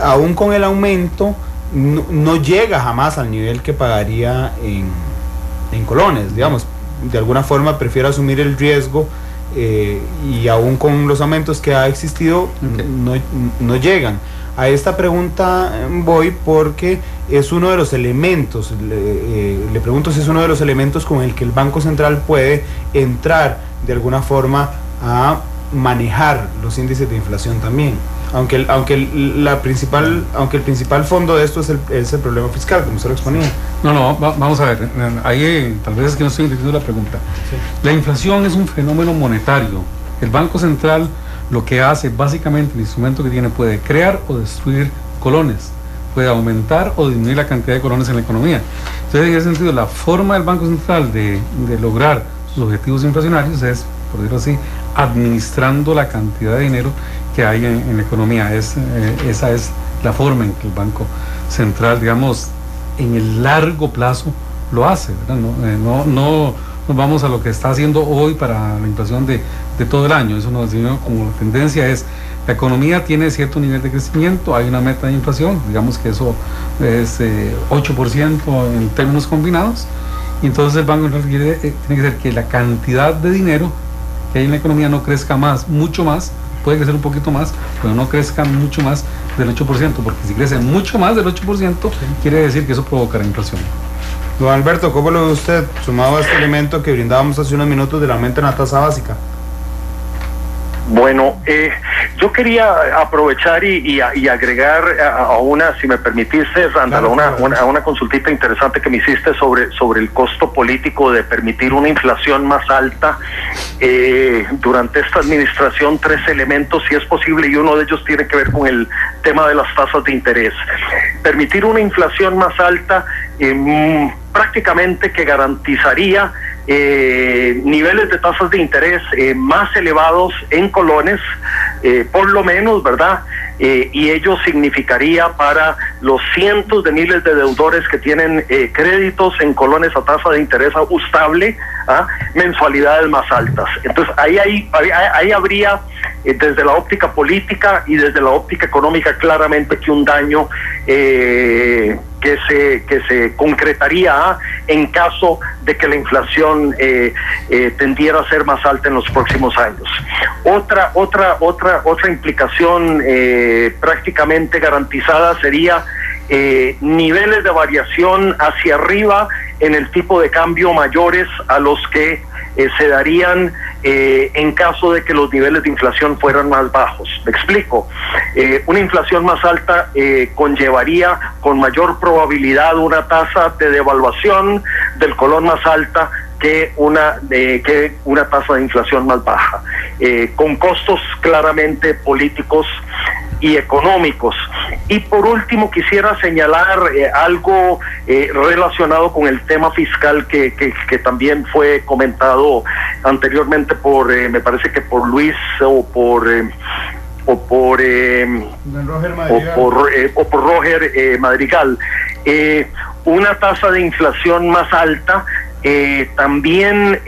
aún con el aumento no llega jamás al nivel que pagaría en colones, digamos, de alguna forma prefiero asumir el riesgo, y aún con los aumentos que ha existido, no llegan. A esta pregunta voy porque es uno de los elementos, le pregunto si es uno de los elementos con el que el Banco Central puede entrar de alguna forma a manejar los índices de inflación también. Aunque el principal fondo de esto es el problema fiscal, como usted lo exponía. Vamos a ver, ahí tal vez es que no estoy entendiendo la pregunta. Sí. La inflación es un fenómeno monetario. El Banco Central lo que hace, básicamente, el instrumento que tiene, puede crear o destruir colones, puede aumentar o disminuir la cantidad de colones en la economía. Entonces, en ese sentido, la forma del Banco Central de lograr sus objetivos inflacionarios es, por decirlo así, administrando la cantidad de dinero que hay en la economía. Esa es la forma en que el Banco Central, digamos, en el largo plazo lo hace, ¿verdad? No nos vamos a lo que está haciendo hoy para la inflación de todo el año. Eso nos dice, como la tendencia es, la economía tiene cierto nivel de crecimiento, hay una meta de inflación, digamos que eso es 8% en términos combinados, y entonces el Banco Central tiene que ser que la cantidad de dinero que hay en la economía no crezca mucho más, puede crecer un poquito más, pero no crezca mucho más del 8%, porque si crece mucho más del 8%, quiere decir que eso provocará inflación. Don Alberto, ¿cómo lo ve usted, sumado a este elemento que brindábamos hace unos minutos del aumento en la tasa básica? Bueno, yo quería aprovechar y agregar a una, si me permitiste, Randall, a una consultita interesante que me hiciste sobre el costo político de permitir una inflación más alta durante esta administración. 3 elementos, si es posible, y uno de ellos tiene que ver con el tema de las tasas de interés. Permitir una inflación más alta prácticamente que garantizaría niveles de tasas de interés más elevados en colones, por lo menos, ¿verdad? Y ello significaría para los cientos de miles de deudores que tienen créditos en colones a tasa de interés ajustable, mensualidades más altas. Entonces ahí habría, desde la óptica política y desde la óptica económica, claramente que un daño que se concretaría en caso de que la inflación tendiera a ser más alta en los próximos años. Otra implicación prácticamente garantizada sería niveles de variación hacia arriba en el tipo de cambio mayores a los que se darían en caso de que los niveles de inflación fueran más bajos. Me explico. Una inflación más alta conllevaría con mayor probabilidad una tasa de devaluación del colón más alta que una tasa de inflación más baja, con costos claramente políticos y económicos. Y por último quisiera señalar algo relacionado con el tema fiscal que también fue comentado anteriormente me parece que por Luis o por Roger Madrigal. Una tasa de inflación más alta también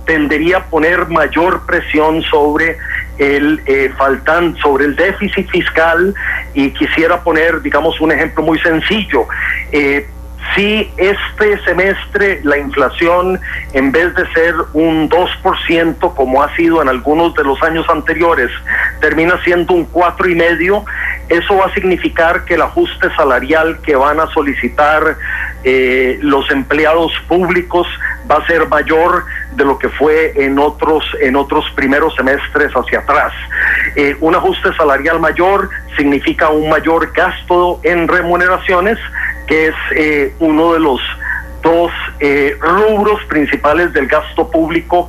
tendería a poner mayor presión sobre sobre el déficit fiscal, y quisiera poner, digamos, un ejemplo muy sencillo. Si este semestre la inflación, en vez de ser un 2%, como ha sido en algunos de los años anteriores, termina siendo un 4,5%, eso va a significar que el ajuste salarial que van a solicitar los empleados públicos va a ser mayor de lo que fue en otros primeros semestres hacia atrás. Un ajuste salarial mayor significa un mayor gasto en remuneraciones, que es uno de los 2 rubros principales del gasto público,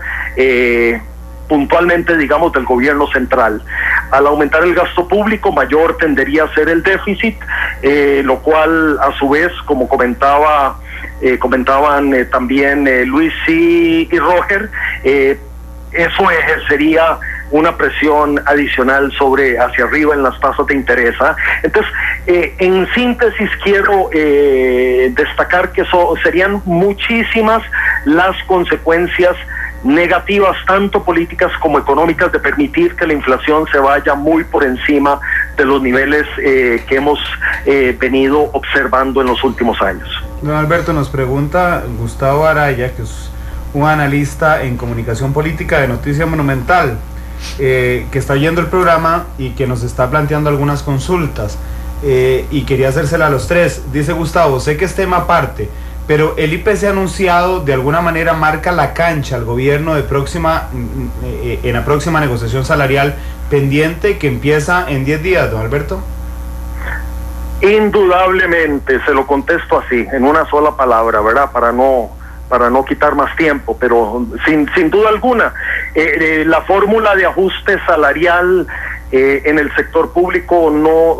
puntualmente, digamos, del gobierno central. Al aumentar el gasto público, mayor tendería a ser el déficit, lo cual, a su vez, como comentaban también Luis y Roger, eso ejercería una presión adicional hacia arriba en las tasas de interés. Entonces, en síntesis, quiero destacar que serían muchísimas las consecuencias negativas, tanto políticas como económicas, de permitir que la inflación se vaya muy por encima de los niveles que hemos venido observando en los últimos años. Don Alberto, nos pregunta Gustavo Araya, que es un analista en comunicación política de Noticia Monumental, que está oyendo el programa y que nos está planteando algunas consultas, y quería hacérsela a los tres. Dice Gustavo: sé que es tema aparte, pero el IPC anunciado de alguna manera marca la cancha al gobierno en la próxima negociación salarial pendiente que empieza en 10 días, don Alberto. Indudablemente, se lo contesto así, en una sola palabra, ¿verdad? Para no quitar más tiempo, pero sin duda alguna, la fórmula de ajuste salarial en el sector público no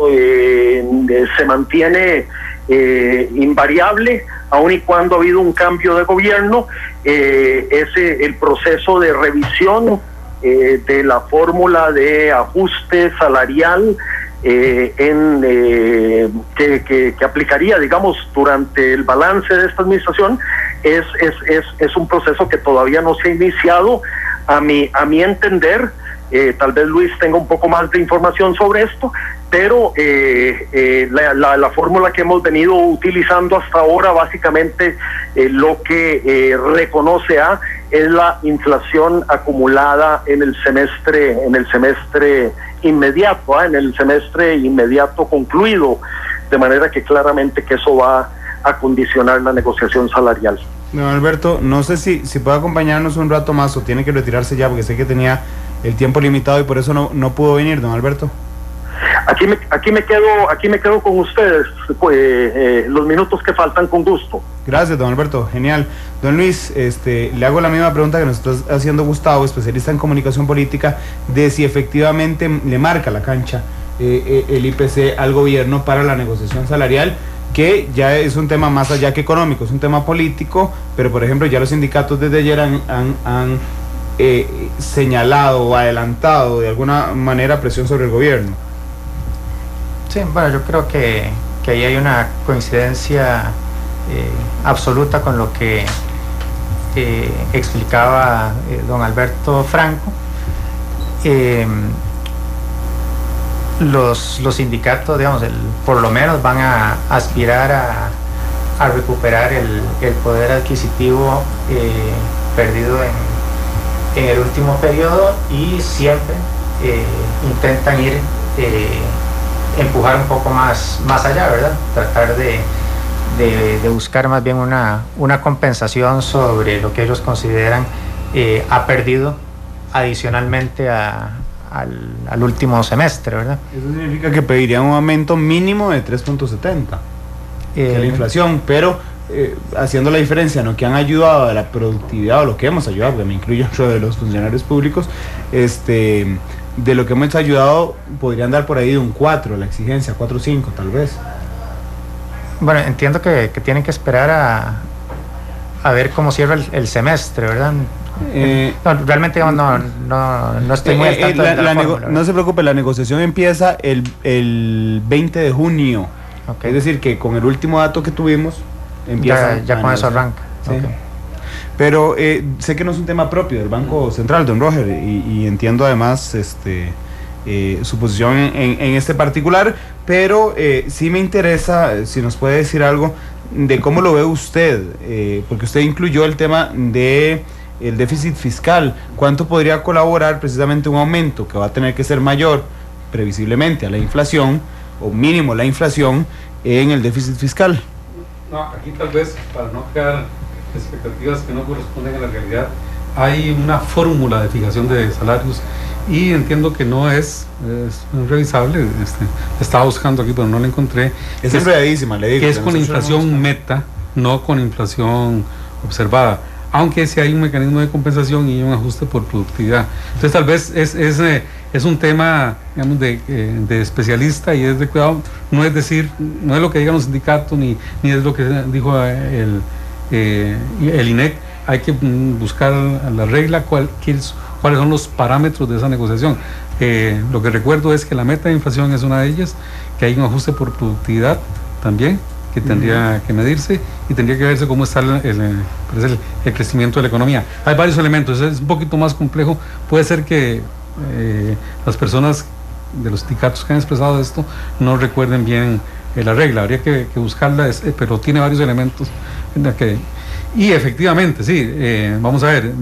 se mantiene invariable, aun y cuando ha habido un cambio de gobierno. El proceso de revisión de la fórmula de ajuste salarial que aplicaría, digamos, durante el balance de esta administración, es un proceso que todavía no se ha iniciado. A mi entender, tal vez Luis tenga un poco más de información sobre esto, pero la fórmula que hemos venido utilizando hasta ahora, básicamente lo que reconoce es la inflación acumulada en el semestre inmediato, en el semestre inmediato concluido, de manera que claramente que eso va a condicionar la negociación salarial. Don Alberto, no sé si puede acompañarnos un rato más o tiene que retirarse ya, porque sé que tenía el tiempo limitado y por eso no pudo venir, don Alberto. Aquí me quedo con ustedes, los minutos que faltan, con gusto. Gracias, don Alberto, genial. Don Luis, le hago la misma pregunta que nos está haciendo Gustavo, especialista en comunicación política, de si efectivamente le marca la cancha el IPC al gobierno para la negociación salarial, que ya es un tema más allá que económico, es un tema político, pero por ejemplo ya los sindicatos desde ayer han señalado o adelantado de alguna manera presión sobre el gobierno. Sí, bueno, yo creo que ahí hay una coincidencia absoluta con lo que explicaba don Alberto Franco. Los sindicatos, digamos, por lo menos van a aspirar a recuperar el poder adquisitivo perdido en el último periodo, y siempre intentan empujar un poco más allá, ¿verdad? Tratar de buscar más bien una compensación sobre lo que ellos consideran ha perdido adicionalmente al último semestre, ¿verdad? Eso significa que pedirían un aumento mínimo de 3.70 que la inflación, pero haciendo la diferencia en lo que han ayudado a la productividad, o lo que hemos ayudado, porque me incluyo dentro de los funcionarios públicos, de lo que hemos ayudado, podrían dar por ahí de un 4, la exigencia, 4.5 tal vez. Bueno, entiendo que tienen que esperar a ver cómo cierra el semestre, ¿verdad? No, realmente no estoy muy al tanto de la fórmula, no se preocupe, la negociación empieza el 20 de junio. Okay. Es decir, que con el último dato que tuvimos empieza ya con eso arranca. Sí. Okay. Pero sé que no es un tema propio del Banco Central, don Roger, y entiendo además su posición en este particular, pero sí me interesa si nos puede decir algo de cómo lo ve usted, porque usted incluyó el tema de el déficit fiscal. ¿Cuánto podría colaborar precisamente un aumento que va a tener que ser mayor previsiblemente a la inflación, o mínimo la inflación, en el déficit fiscal? No, aquí tal vez, para no crear expectativas que no corresponden a la realidad, hay una fórmula de fijación de salarios, y entiendo que no es revisable. Estaba buscando aquí pero no la encontré. Es enredadísima, le digo. Que es con inflación meta, no con inflación observada, aunque sí hay un mecanismo de compensación y un ajuste por productividad. Entonces tal vez es un tema, digamos, de especialista, y es de cuidado. No es decir, no es lo que digan los sindicatos, ni es lo que dijo el INEC. Hay que buscar la regla, cuál es cuáles son los parámetros de esa negociación. Lo que recuerdo es que la meta de inflación es una de ellas, que hay un ajuste por productividad también, que tendría que medirse y tendría que verse cómo está el crecimiento de la economía. Hay varios elementos, es un poquito más complejo. Puede ser que las personas de los sindicatos que han expresado esto no recuerden bien la regla, habría que buscarla, pero tiene varios elementos. Y efectivamente, sí, vamos a ver,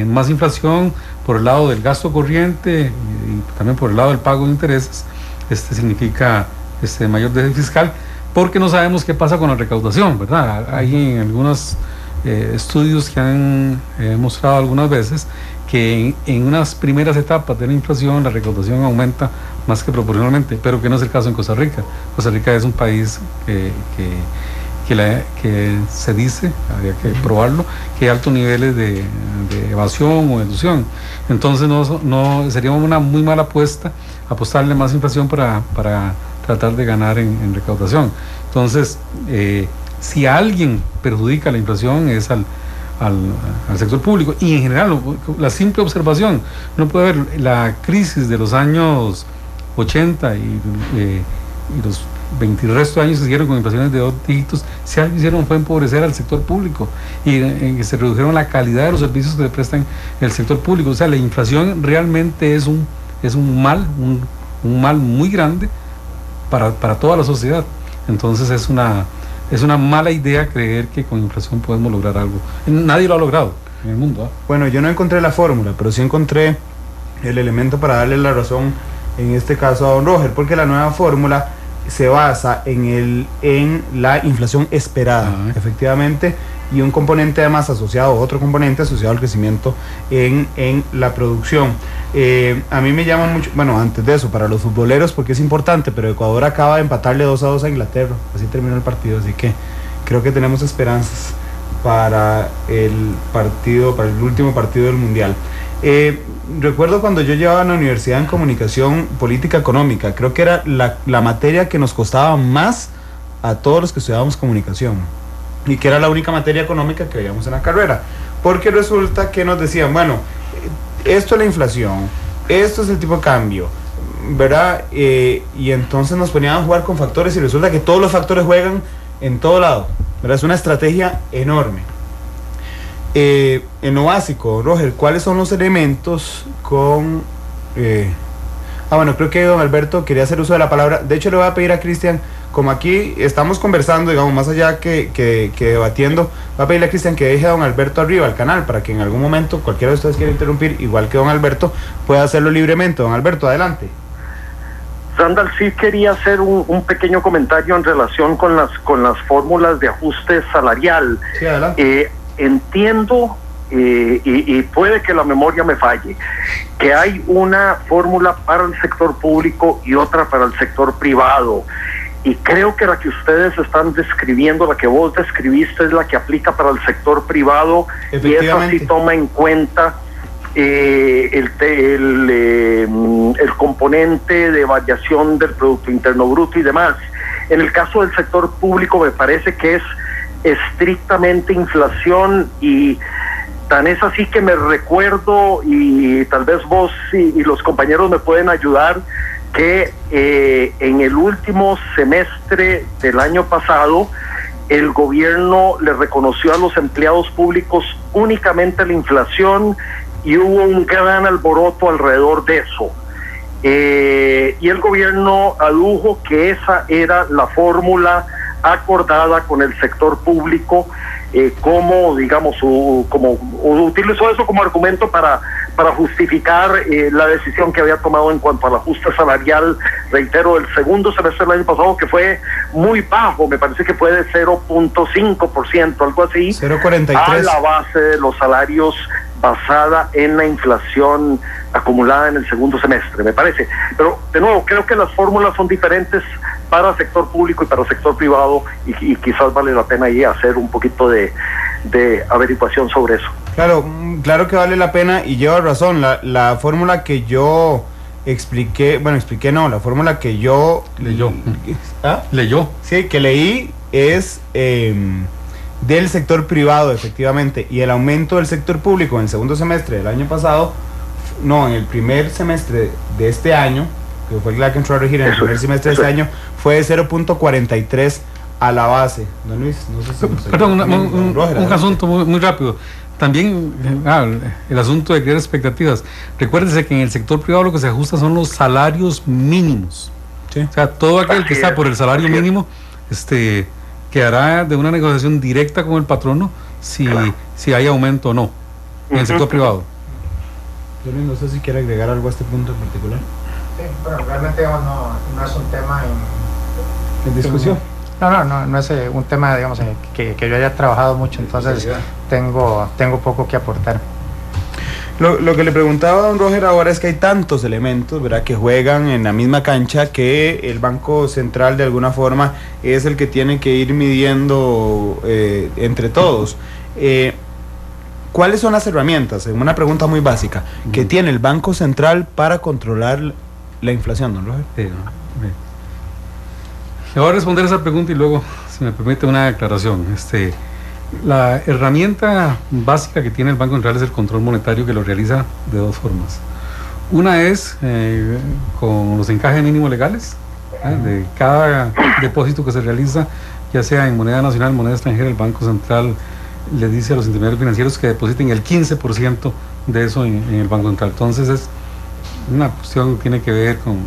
más inflación por el lado del gasto corriente y también por el lado del pago de intereses, significa mayor déficit fiscal, porque no sabemos qué pasa con la recaudación, ¿verdad? Hay en algunos estudios que han mostrado algunas veces que en unas primeras etapas de la inflación la recaudación aumenta más que proporcionalmente, pero que no es el caso en Costa Rica. Costa Rica es un país que se dice, habría que probarlo, que hay altos niveles de evasión o elusión. Entonces no sería una muy mala apuesta apostarle más inflación para tratar de ganar en recaudación. Entonces, si alguien perjudica la inflación es al sector público, y en general la simple observación, uno puede ver la crisis de los años 80 y los 20 y resto de años se hicieron con inflaciones de 2 dígitos. Si algo hicieron fue empobrecer al sector público y que se redujeron la calidad de los servicios que se prestan en el sector público. O sea, la inflación realmente es un mal muy grande para toda la sociedad. Entonces es una mala idea creer que con inflación podemos lograr algo. Nadie lo ha logrado en el mundo. Bueno, yo no encontré la fórmula, pero sí encontré el elemento para darle la razón en este caso a don Roger, porque la nueva fórmula se basa en la inflación esperada, efectivamente, y un componente además asociado, otro componente asociado al crecimiento en la producción. A mí me llama mucho, bueno, antes de eso, para los futboleros, porque es importante, pero Ecuador acaba de empatarle 2-2 a Inglaterra, así terminó el partido, así que creo que tenemos esperanzas para el último partido del Mundial. Recuerdo cuando yo llevaba en la universidad en comunicación política económica, creo que era la materia que nos costaba más a todos los que estudiábamos comunicación, y que era la única materia económica que veíamos en la carrera, porque resulta que nos decían, bueno, esto es la inflación, esto es el tipo de cambio, ¿verdad? Y entonces nos ponían a jugar con factores y resulta que todos los factores juegan en todo lado, ¿verdad? Es una estrategia enorme. En lo básico, Roger, ¿cuáles son los elementos con... bueno, creo que don Alberto quería hacer uso de la palabra. De hecho, le voy a pedir a Cristian, como aquí estamos conversando, digamos, más allá que debatiendo, voy a pedirle a Cristian que deje a don Alberto arriba al canal, para que en algún momento cualquiera de ustedes quiera interrumpir, igual que don Alberto, pueda hacerlo libremente. Don Alberto, adelante. Randall, sí quería hacer un pequeño comentario en relación con las fórmulas de ajuste salarial. Sí, adelante. Entiendo, y puede que la memoria me falle, que hay una fórmula para el sector público y otra para el sector privado, y creo que la que ustedes están describiendo, la que vos describiste, es la que aplica para el sector privado, y esa sí toma en cuenta el componente de variación del Producto Interno Bruto y demás. En el caso del sector público me parece que es estrictamente inflación, y tan es así que me recuerdo, y tal vez vos y los compañeros me pueden ayudar, que en el último semestre del año pasado el gobierno le reconoció a los empleados públicos únicamente la inflación, y hubo un gran alboroto alrededor de eso. Y el gobierno adujo que esa era la fórmula acordada con el sector público, como digamos, utilizó eso como argumento para justificar la decisión que había tomado en cuanto al ajuste salarial, reitero, el segundo semestre del año pasado, que fue muy bajo, me parece que fue de 0.5%, algo así, 0.43, a la base de los salarios basada en la inflación acumulada en el segundo semestre, me parece. Pero, de nuevo, creo que las fórmulas son diferentes para el sector público y para el sector privado, y quizás vale la pena ahí hacer un poquito de averiguación sobre eso. Claro que vale la pena, y lleva razón. La fórmula que yo la fórmula que yo... Leyó. Sí, que leí es del sector privado, efectivamente, y el aumento del sector público en el segundo semestre del año pasado no, en el primer semestre de este año, que fue la que entró a regir en el primer semestre de este año, fue de 0.43 a la base. Don Luis, no sé si... Perdón, un asunto muy rápido. También el asunto de crear expectativas. Recuérdese que en el sector privado lo que se ajusta son los salarios mínimos. Sí. O sea, todo aquel que está por el salario mínimo quedará de una negociación directa con el patrono si hay aumento o no en el sector privado. Don Luis, no sé si quiere agregar algo a este punto en particular. Sí, bueno, realmente digamos, no es un tema ¿En discusión? No es un tema, digamos, que yo haya trabajado mucho, entonces tengo poco que aportar. Lo que le preguntaba a don Roger ahora es que hay tantos elementos, ¿verdad?, que juegan en la misma cancha, que el Banco Central de alguna forma es el que tiene que ir midiendo entre todos. ¿Cuáles son las herramientas, en una pregunta muy básica, que tiene el Banco Central para controlar la inflación, don Roger? Le voy a responder esa pregunta y luego, si me permite, una aclaración. La herramienta básica que tiene el Banco Central es el control monetario, que lo realiza de dos formas. Una es con los encajes mínimos legales, de cada depósito que se realiza, ya sea en moneda nacional, moneda extranjera. El Banco Central le dice a los intermediarios financieros que depositen el 15% de eso en el Banco Central. Entonces es una cuestión que tiene que ver con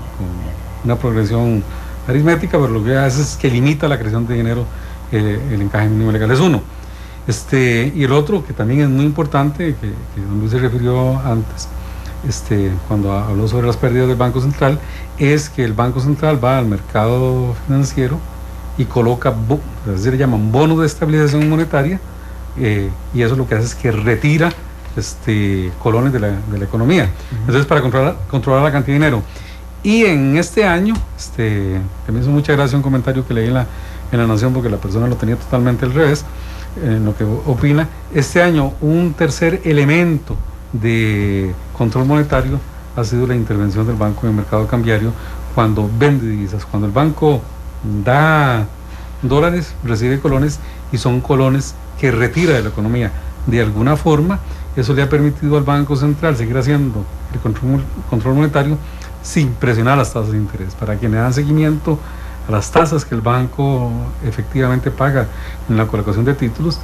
una progresión aritmética, pero lo que hace es que limita la creación de dinero el encaje mínimo legal. Es uno. Y el otro, que también es muy importante, que don Luis se refirió antes, cuando habló sobre las pérdidas del Banco Central, es que el Banco Central va al mercado financiero y coloca, se le llaman bonos de estabilización monetaria, y eso lo que hace es que retira colones de la economía. Entonces, para controlar la cantidad de dinero. Y en este año, que me hizo mucha gracia un comentario que leí en la Nación, porque la persona lo tenía totalmente al revés, en lo que opina. Este año, un tercer elemento de control monetario ha sido la intervención del banco en el mercado cambiario cuando vende divisas. Cuando el banco da dólares, recibe colones, y son colones que retira de la economía. De alguna forma, eso le ha permitido al Banco Central seguir haciendo el control monetario sin presionar las tasas de interés. Para quienes dan seguimiento a las tasas que el banco efectivamente paga en la colocación de títulos,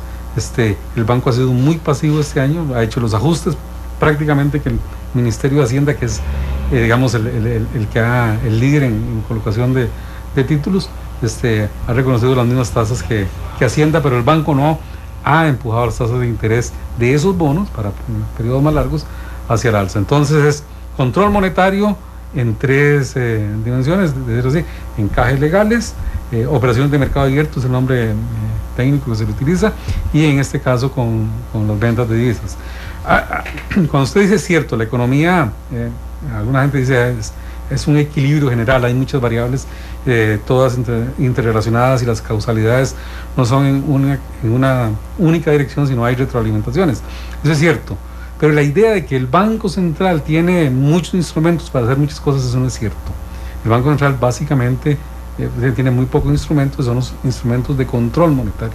el banco ha sido muy pasivo este año, ha hecho los ajustes prácticamente que el Ministerio de Hacienda, que es digamos el líder en colocación de títulos, ha reconocido las mismas tasas que Hacienda, pero el banco no ha empujado las tasas de interés de esos bonos para periodos más largos hacia el alza. Entonces es control monetario en tres dimensiones, es decir, encajes legales, operaciones de mercado abierto es el nombre técnico que se le utiliza, y en este caso con las ventas de divisas. Cuando usted dice cierto, la economía, alguna gente dice es un equilibrio general, hay muchas variables, todas interrelacionadas, y las causalidades no son en una única dirección, sino hay retroalimentaciones. Eso es cierto. Pero la idea de que el Banco Central tiene muchos instrumentos para hacer muchas cosas, eso no es cierto. El Banco Central básicamente tiene muy pocos instrumentos, son los instrumentos de control monetario.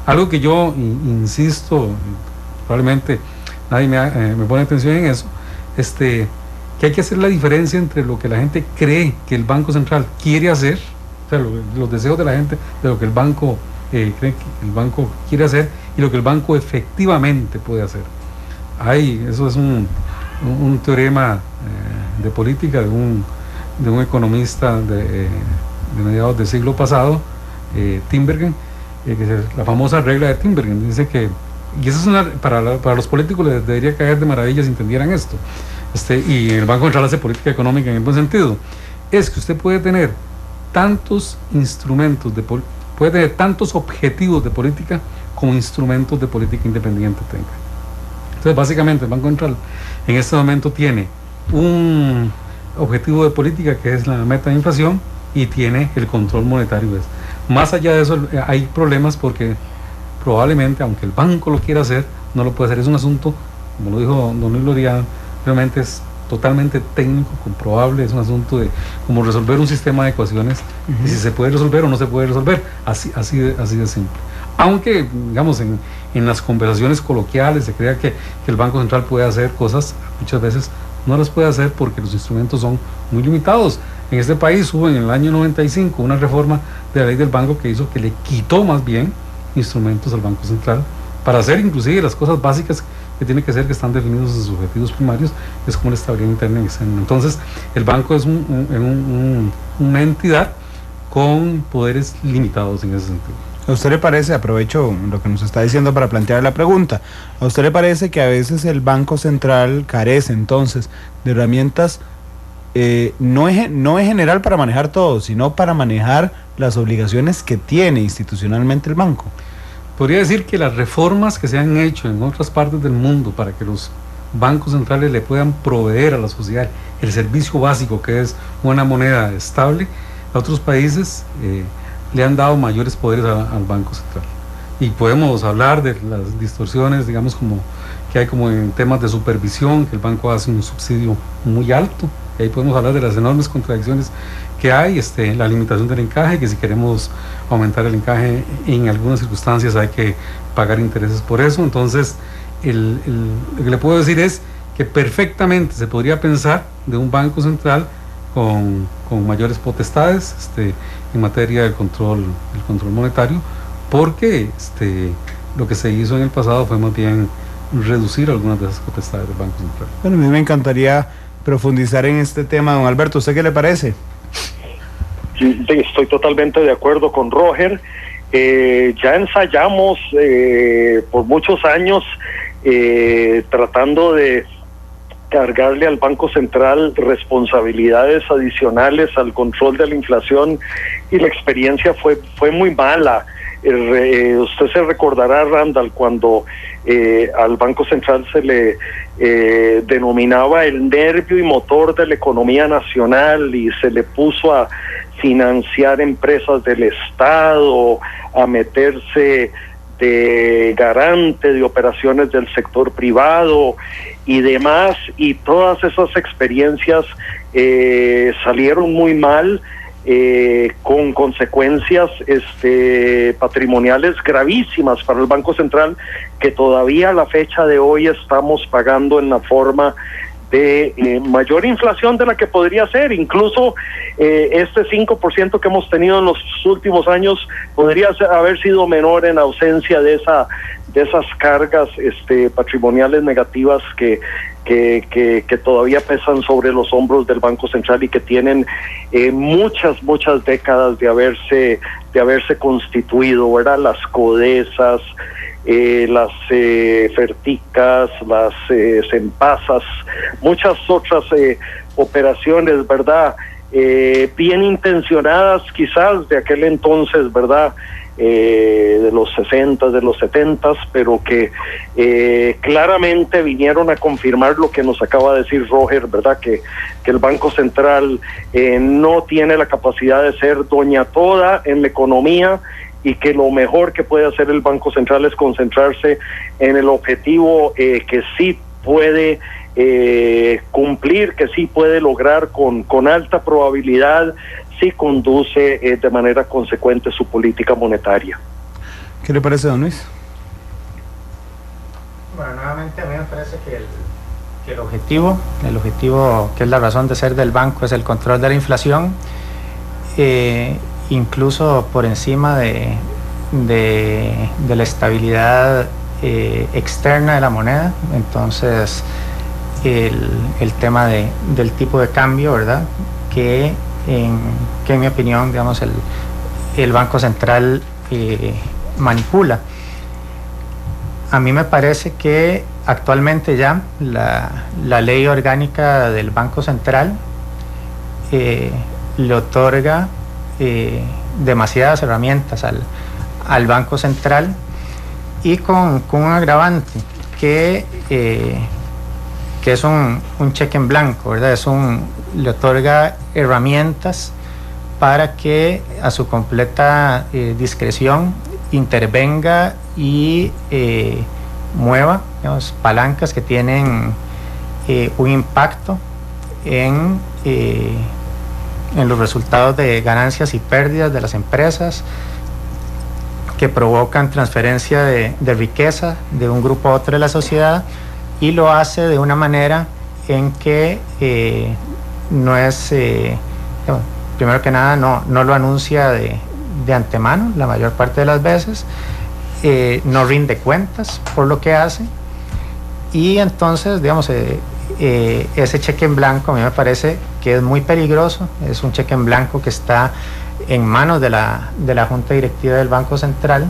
Algo que yo insisto, probablemente nadie me pone atención en eso, que hay que hacer la diferencia entre lo que la gente cree que el Banco Central quiere hacer, o sea, los deseos de la gente, de lo que el banco cree que el banco quiere hacer, y lo que el banco efectivamente puede hacer. Eso es un teorema de política de un economista de mediados del siglo pasado, Tinbergen, que es la famosa regla de Tinbergen. Dice que, y eso es para los políticos les debería caer de maravilla si entendieran esto, y el Banco Central hace política económica en el buen sentido, es que usted puede tener tantos instrumentos puede tener tantos objetivos de política como instrumentos de política independiente tenga. Entonces, básicamente, el Banco Central en este momento tiene un objetivo de política que es la meta de inflación, y tiene el control monetario. Más allá de eso, hay problemas porque probablemente, aunque el banco lo quiera hacer, no lo puede hacer. Es un asunto, como lo dijo don Luis Loriano, realmente es totalmente técnico, comprobable. Es un asunto de cómo resolver un sistema de ecuaciones, y si se puede resolver o no se puede resolver, así de simple. Aunque, digamos, en las conversaciones coloquiales se crea que el Banco Central puede hacer cosas muchas veces no las puede hacer porque los instrumentos son muy limitados. En este país hubo en el año 95 una reforma de la ley del banco que hizo que le quitó más bien instrumentos al Banco Central para hacer inclusive las cosas básicas que tiene que hacer, que están definidos en sus objetivos primarios, es como la estabilidad interna y externa. Entonces, el banco es una entidad con poderes limitados en ese sentido. ¿A usted le parece, aprovecho lo que nos está diciendo para plantear la pregunta, a usted le parece que a veces el Banco Central carece entonces de herramientas no en general para manejar todo, sino para manejar las obligaciones que tiene institucionalmente el banco? Podría decir que las reformas que se han hecho en otras partes del mundo para que los bancos centrales le puedan proveer a la sociedad el servicio básico que es una moneda estable, a otros países le han dado mayores poderes al Banco Central. Y podemos hablar de las distorsiones, digamos, como que hay como en temas de supervisión, que el banco hace un subsidio muy alto, y ahí podemos hablar de las enormes contradicciones que hay, la limitación del encaje, que si queremos aumentar el encaje en algunas circunstancias hay que pagar intereses por eso. Entonces, lo que le puedo decir es que perfectamente se podría pensar de un banco central con mayores potestades en materia del control monetario, porque lo que se hizo en el pasado fue más bien reducir algunas de esas potestades del Banco Central. Bueno, a mí me encantaría profundizar en este tema, don Alberto. ¿Usted qué le parece? Estoy totalmente de acuerdo con Roger. Ya ensayamos por muchos años tratando de cargarle al Banco Central responsabilidades adicionales al control de la inflación, y la experiencia fue muy mala. Usted se recordará, Randall, cuando al Banco Central se le denominaba el nervio y motor de la economía nacional, y se le puso a financiar empresas del Estado, a meterse de garante de operaciones del sector privado y demás, y todas esas experiencias salieron muy mal, con consecuencias patrimoniales gravísimas para el Banco Central, que todavía a la fecha de hoy estamos pagando en la forma de mayor inflación de la que podría ser. Incluso este 5% que hemos tenido en los últimos años podría haber sido menor en ausencia de esas cargas patrimoniales negativas que todavía pesan sobre los hombros del Banco Central, y que tienen muchas décadas de haberse constituido, ¿verdad? Las CODESAS, las Ferticas, las Sempasas, muchas otras operaciones, ¿verdad? Bien intencionadas quizás de aquel entonces, ¿verdad? De los 60, de los 70, pero que claramente vinieron a confirmar lo que nos acaba de decir Roger, ¿verdad? Que el Banco Central no tiene la capacidad de ser doña toda en la economía, y que lo mejor que puede hacer el Banco Central es concentrarse en el objetivo que sí puede cumplir, que sí puede lograr con alta probabilidad, si conduce de manera consecuente su política monetaria. ¿Qué le parece, don Luis? Bueno, nuevamente a mí me parece que el objetivo que es la razón de ser del banco es el control de la inflación, incluso por encima de la estabilidad externa de la moneda. Entonces el tema del tipo de cambio, ¿verdad? Que en mi opinión, digamos, el Banco Central manipula. A mí me parece que actualmente ya la ley orgánica del Banco Central le otorga demasiadas herramientas al Banco Central, y con un agravante que es un cheque en blanco, ¿verdad? Le otorga herramientas para que a su completa discreción intervenga y mueva, digamos, palancas que tienen un impacto en los resultados de ganancias y pérdidas de las empresas, que provocan transferencia de riqueza de un grupo a otro de la sociedad, y lo hace de una manera en que no es, primero que nada, no lo anuncia de antemano la mayor parte de las veces, no rinde cuentas por lo que hace, y entonces, digamos, ese cheque en blanco a mí me parece que es muy peligroso. Es un cheque en blanco que está en manos de la Junta Directiva del Banco Central,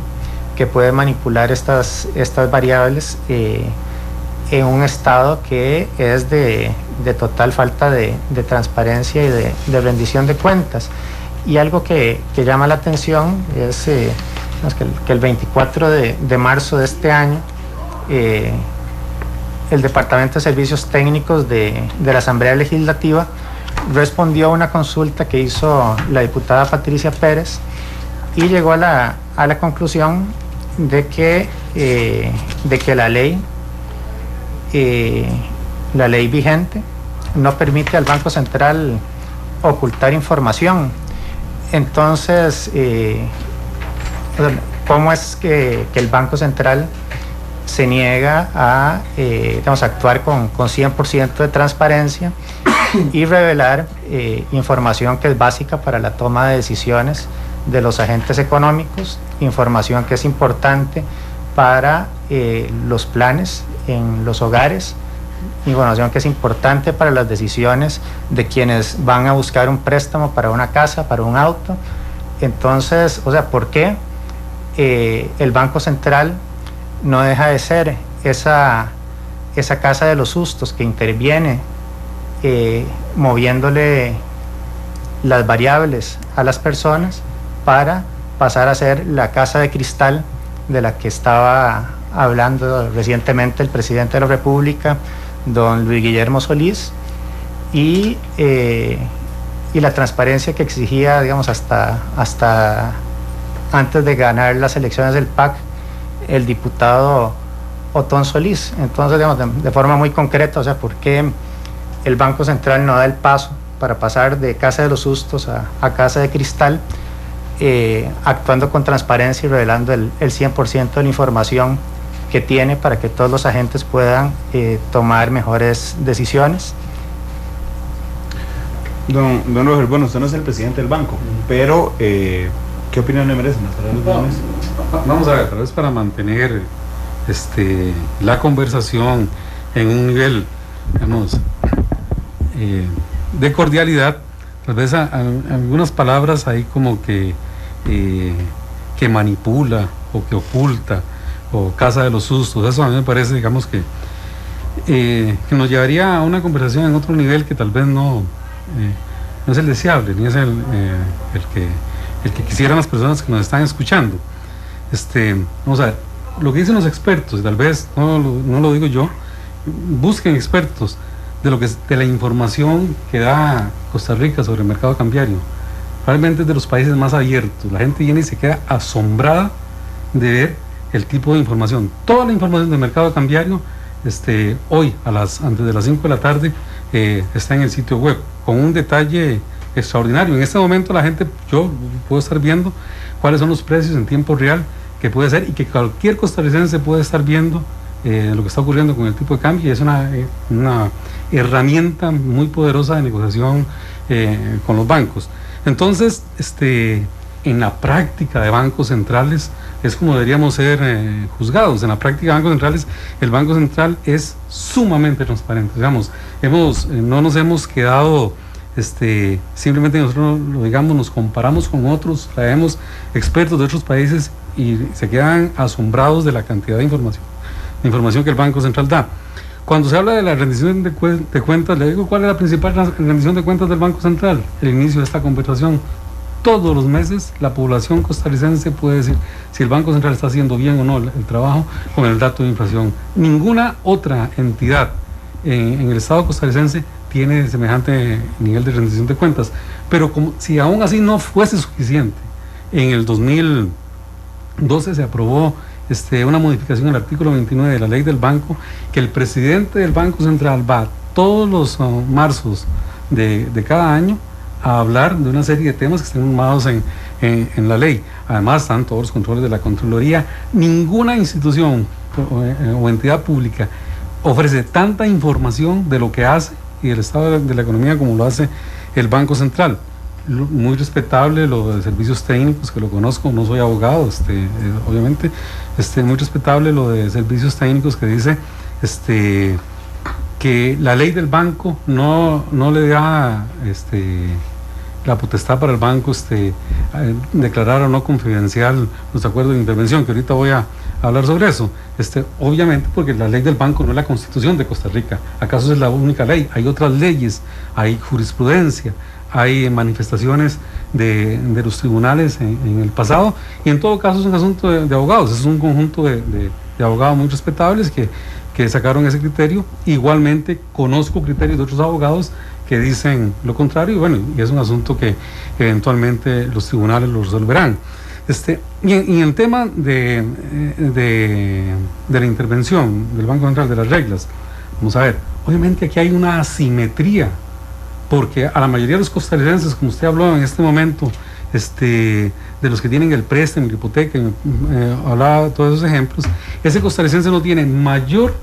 que puede manipular estas variables en un estado que es de total falta de transparencia y de rendición de cuentas. Y algo que llama la atención es que el 24 de marzo de este año, el Departamento de Servicios Técnicos de la Asamblea Legislativa respondió a una consulta que hizo la diputada Patricia Pérez y llegó a la conclusión de que la ley vigente no permite al Banco Central ocultar información. Entonces, ¿cómo es que el Banco Central se niega a actuar con 100% de transparencia y revelar información que es básica para la toma de decisiones de los agentes económicos, información que es importante para los planes en los hogares, información que es importante para las decisiones de quienes van a buscar un préstamo para una casa, para un auto? Entonces, ¿por qué el Banco Central no deja de ser esa casa de los sustos que interviene moviéndole las variables a las personas para pasar a ser la casa de cristal de la que estaba hablando recientemente el presidente de la República, don Luis Guillermo Solís, y la transparencia que exigía, digamos, hasta antes de ganar las elecciones del PAC, el diputado Otón Solís? Entonces, digamos, de forma muy concreta, ¿por qué el Banco Central no da el paso para pasar de casa de los sustos a casa de cristal, actuando con transparencia y revelando el 100% de la información que tiene para que todos los agentes puedan tomar mejores decisiones? Don Roger, bueno, usted no es el presidente del banco, pero ¿qué opinión le merecen las palabras de Gómez? Vamos a ver, tal vez para mantener la conversación en un nivel, digamos, de cordialidad, tal vez algunas palabras ahí como que manipula o que oculta o casa de los sustos, eso a mí me parece, digamos, que nos llevaría a una conversación en otro nivel que tal vez no es el deseable, ni es el que quisieran las personas que nos están escuchando. Vamos a ver, lo que dicen los expertos, tal vez no lo digo yo, busquen expertos de la información que da Costa Rica sobre el mercado cambiario. Probablemente es de los países más abiertos. La gente viene y se queda asombrada de ver el tipo de información. Toda la información del mercado cambiario, hoy antes de las 5 de la tarde, está en el sitio web, con un detalle extraordinario. En este momento yo puedo estar viendo cuáles son los precios en tiempo real que puede ser, y que cualquier costarricense puede estar viendo lo que está ocurriendo con el tipo de cambio, y es una herramienta muy poderosa de negociación con los bancos. Entonces, en la práctica de bancos centrales es como deberíamos ser juzgados. En la práctica de bancos centrales, el Banco Central es sumamente transparente. Digamos, no nos hemos quedado simplemente nosotros nos comparamos con otros, traemos expertos de otros países y se quedan asombrados de la cantidad de información que el Banco Central da. Cuando se habla de la rendición de cuentas, le digo cuál es la principal rendición de cuentas del Banco Central. El inicio de esta conversación: todos los meses la población costarricense puede decir si el Banco Central está haciendo bien o no el trabajo con el dato de inflación. Ninguna otra entidad en el Estado costarricense tiene semejante nivel de rendición de cuentas. Pero si aún así no fuese suficiente, en el 2012 se aprobó una modificación al artículo 29 de la ley del banco, que el presidente del Banco Central va todos los marzos de cada año a hablar de una serie de temas que están normados en la ley. Además, están todos los controles de la Contraloría. Ninguna institución o entidad pública ofrece tanta información de lo que hace y del estado de la economía como lo hace el Banco Central. Muy respetable lo de servicios técnicos, que lo conozco, no soy abogado, obviamente, muy respetable lo de servicios técnicos que dice que la ley del banco no le da la potestad para el banco declarar o no confidencial los acuerdos de intervención, que ahorita voy a hablar sobre eso. Obviamente porque la ley del banco no es la Constitución de Costa Rica, acaso es la única ley, hay otras leyes, hay jurisprudencia, hay manifestaciones de los tribunales en el pasado, y en todo caso es un asunto de abogados, es un conjunto de abogados muy respetables que sacaron ese criterio. Igualmente conozco criterios de otros abogados que dicen lo contrario, y bueno, y es un asunto que eventualmente los tribunales lo resolverán. Y en el tema de la intervención del Banco Central, de las reglas, vamos a ver, obviamente aquí hay una asimetría, porque a la mayoría de los costarricenses, como usted habló en este momento, de los que tienen el préstamo, la hipoteca, hablaba de todos esos ejemplos, ese costarricense no tiene mayor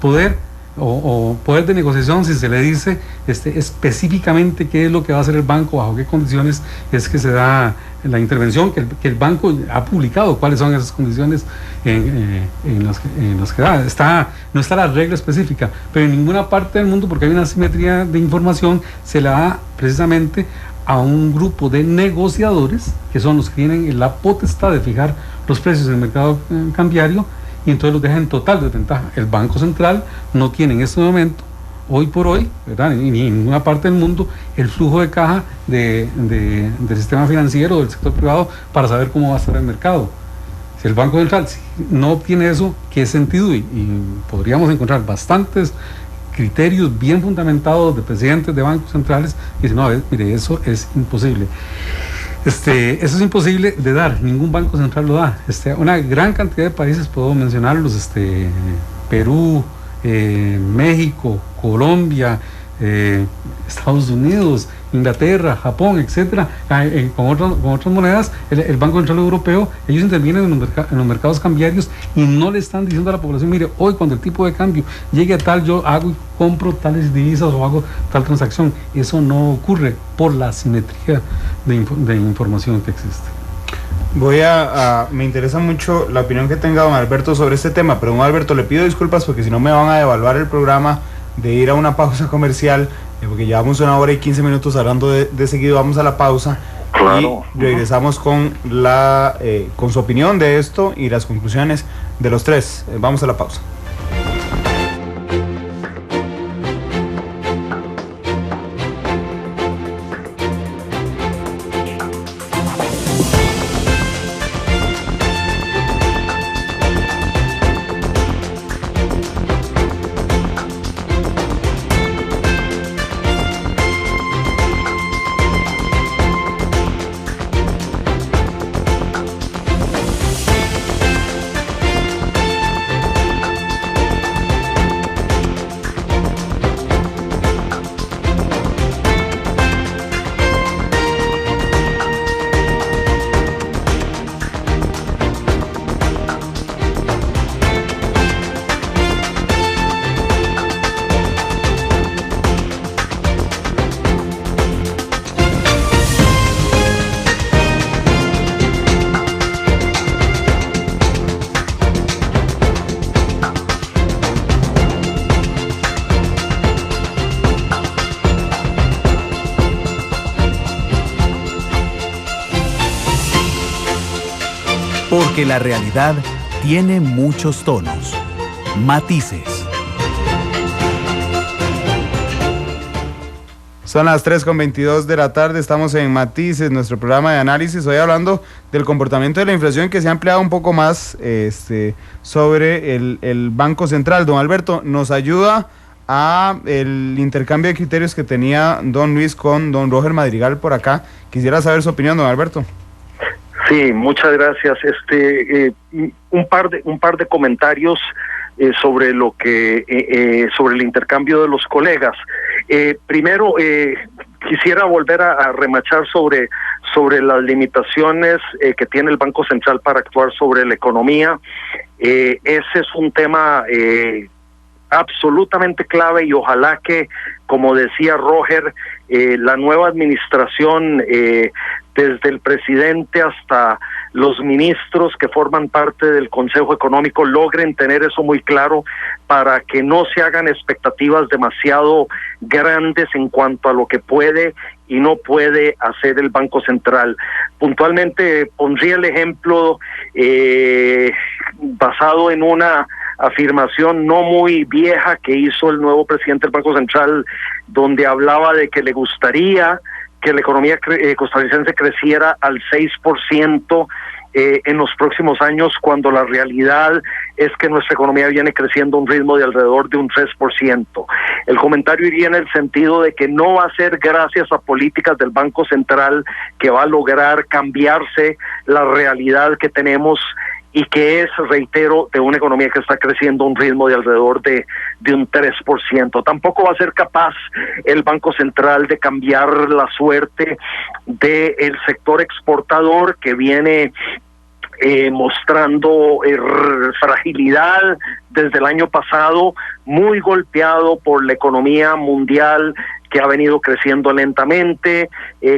poder o poder de negociación si se le dice específicamente qué es lo que va a hacer el banco, bajo qué condiciones es que se da la intervención, que el banco ha publicado cuáles son esas condiciones en las que da. No está la regla específica, pero en ninguna parte del mundo, porque hay una asimetría de información, se la da precisamente a un grupo de negociadores, que son los que tienen la potestad de fijar los precios en el mercado cambiario, y entonces los deja en total desventaja. El Banco Central no tiene en este momento, hoy por hoy, ¿verdad?, ni en ninguna parte del mundo, el flujo de caja del sistema financiero, del sector privado, para saber cómo va a estar el mercado. Si el Banco Central no obtiene eso, ¿qué sentido? Y podríamos encontrar bastantes criterios bien fundamentados de presidentes de bancos centrales que dicen, no, mire, eso es imposible. Eso es imposible de dar, ningún banco central lo da. Una gran cantidad de países, puedo mencionarlos, Perú, México, Colombia, Estados Unidos, Inglaterra, Japón, etcétera, con otras monedas, el Banco Central Europeo, ellos intervienen en los mercados cambiarios y no le están diciendo a la población, mire, hoy cuando el tipo de cambio llegue a tal, yo hago y compro tales divisas o hago tal transacción. Eso no ocurre por la asimetría de información que existe. Me interesa mucho la opinión que tenga don Alberto sobre este tema, pero don Alberto, le pido disculpas porque si no me van a devaluar el programa de ir a una pausa comercial, porque llevamos 1 hora y 15 minutos hablando de seguido. Vamos a la pausa. Claro. Y regresamos con su opinión de esto y las conclusiones de los tres. Vamos a la pausa. Porque la realidad tiene muchos tonos, matices. Son las 3:22 de la tarde, estamos en Matices, nuestro programa de análisis, hoy hablando del comportamiento de la inflación, que se ha ampliado un poco más sobre el Banco Central. Don Alberto, nos ayuda a el intercambio de criterios que tenía don Luis con don Roger Madrigal por acá. Quisiera saber su opinión, don Alberto. Sí, muchas gracias. Un par de comentarios sobre sobre el intercambio de los colegas. Primero, quisiera volver a remachar sobre sobre las limitaciones que tiene el Banco Central para actuar sobre la economía. Ese es un tema absolutamente clave y ojalá que, como decía Roger, la nueva administración, desde el presidente hasta los ministros que forman parte del Consejo Económico, logren tener eso muy claro para que no se hagan expectativas demasiado grandes en cuanto a lo que puede y no puede hacer el Banco Central. Puntualmente pondría el ejemplo basado en una afirmación no muy vieja que hizo el nuevo presidente del Banco Central, donde hablaba de que le gustaría que la economía costarricense creciera al 6% en los próximos años, cuando la realidad es que nuestra economía viene creciendo a un ritmo de alrededor de un 3%. El comentario iría en el sentido de que no va a ser gracias a políticas del Banco Central que va a lograr cambiarse la realidad que tenemos y que es, reitero, de una economía que está creciendo a un ritmo de alrededor de un 3%. Tampoco va a ser capaz el Banco Central de cambiar la suerte del sector exportador, que viene mostrando fragilidad desde el año pasado, muy golpeado por la economía mundial que ha venido creciendo lentamente.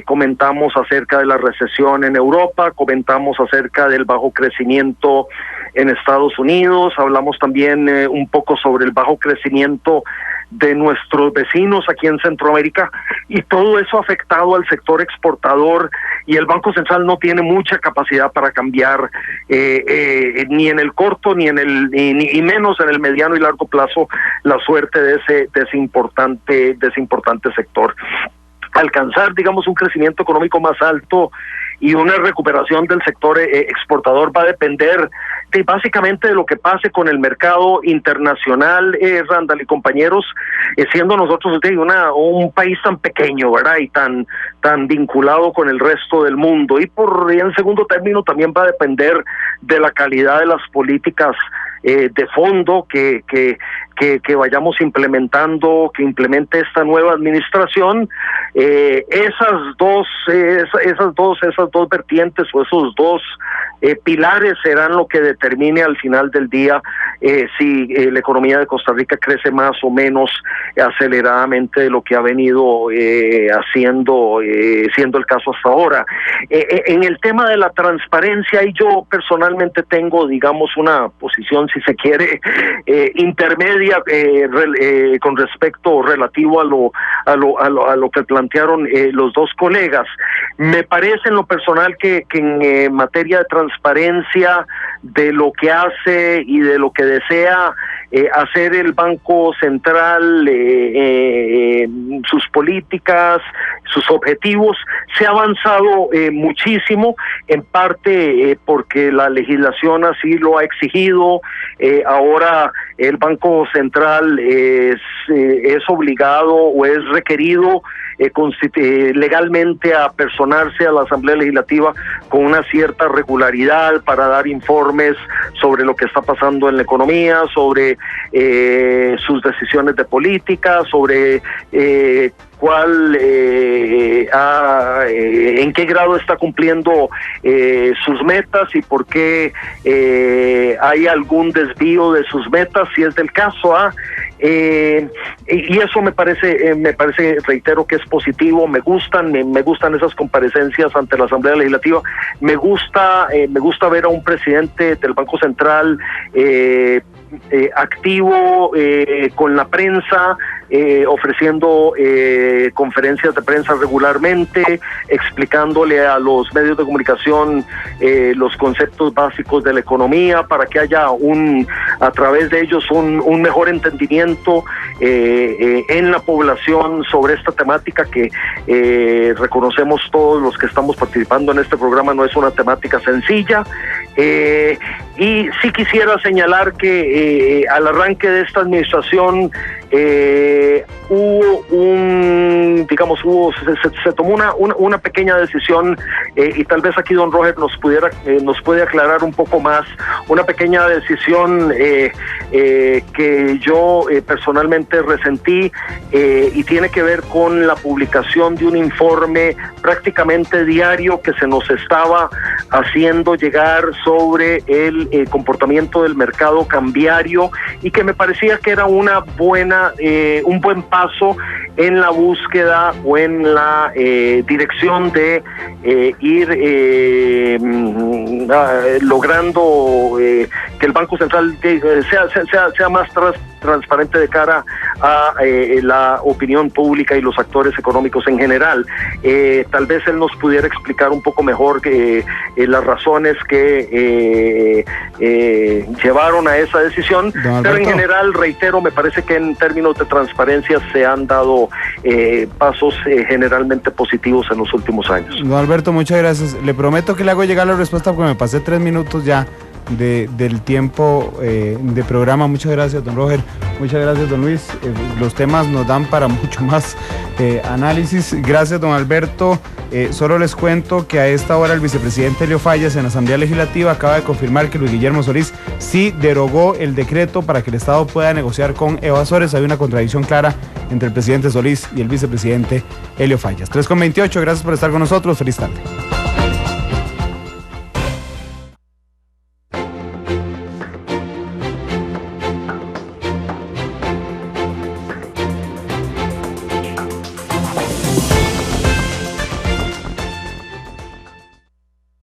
Comentamos acerca de la recesión en Europa, comentamos acerca del bajo crecimiento en Estados Unidos, hablamos también un poco sobre el bajo crecimiento de nuestros vecinos aquí en Centroamérica, y todo eso ha afectado al sector exportador, y el Banco Central no tiene mucha capacidad para cambiar ni en el corto ni menos en el mediano y largo plazo la suerte de ese importante sector. Alcanzar, digamos, un crecimiento económico más alto y una recuperación del sector exportador va a depender básicamente de lo que pase con el mercado internacional, Randall y compañeros, siendo nosotros un país tan pequeño, ¿verdad? Y tan vinculado con el resto del mundo. Y en segundo término también va a depender de la calidad de las políticas de fondo que vayamos implementando, que implemente esta nueva administración. Esas dos vertientes o esos dos pilares serán lo que determine al final del día si la economía de Costa Rica crece más o menos aceleradamente de lo que ha venido siendo el caso hasta ahora. En el tema de la transparencia, y yo personalmente tengo, digamos, una posición, si se quiere, intermedia con respecto relativo a lo que plantearon los dos colegas. Me parece en lo personal que en materia de transparencia de lo que hace y de lo que desea hacer el Banco Central, sus políticas, sus objetivos, se ha avanzado muchísimo, en parte porque la legislación así lo ha exigido. Ahora el Banco Central es obligado o es requerido legalmente a personarse a la Asamblea Legislativa con una cierta regularidad para dar informes sobre lo que está pasando en la economía, sobre sus decisiones de política, sobre en qué grado está cumpliendo sus metas y por qué hay algún desvío de sus metas, si es del caso. Y eso me parece, reitero, que es positivo. Me gustan esas comparecencias ante la Asamblea Legislativa. Me gusta ver a un presidente del Banco Central activo con la prensa, ofreciendo conferencias de prensa regularmente, explicándole a los medios de comunicación los conceptos básicos de la economía, para que haya a través de ellos un mejor entendimiento en la población sobre esta temática que reconocemos todos los que estamos participando en este programa no es una temática sencilla. Y sí quisiera señalar que al arranque de esta administración se tomó una pequeña decisión, y tal vez aquí don Roger nos puede aclarar un poco más, una pequeña decisión que yo personalmente resentí, y tiene que ver con la publicación de un informe prácticamente diario que se nos estaba haciendo llegar sobre el comportamiento del mercado cambiario, y que me parecía que era un buen paso en la búsqueda o en la dirección de ir logrando que el Banco Central sea más transparente de cara a la opinión pública y los actores económicos en general. Tal vez él nos pudiera explicar un poco mejor las razones que llevaron a esa decisión, pero en general, reitero, me parece que en términos de transparencia se han dado pasos generalmente positivos en los últimos años. Don Alberto, muchas gracias. Le prometo que le hago llegar la respuesta porque me pasé 3 minutos ya del tiempo de programa. Muchas gracias, don Roger. Muchas gracias, don Luis. Los temas nos dan para mucho más análisis. Gracias, don Alberto. Solo les cuento que a esta hora el vicepresidente Elio Fallas en la Asamblea Legislativa acaba de confirmar que Luis Guillermo Solís sí derogó el decreto para que el Estado pueda negociar con evasores. Hay una contradicción clara entre el presidente Solís y el vicepresidente Elio Fallas. 3:28, gracias por estar con nosotros. Feliz tarde.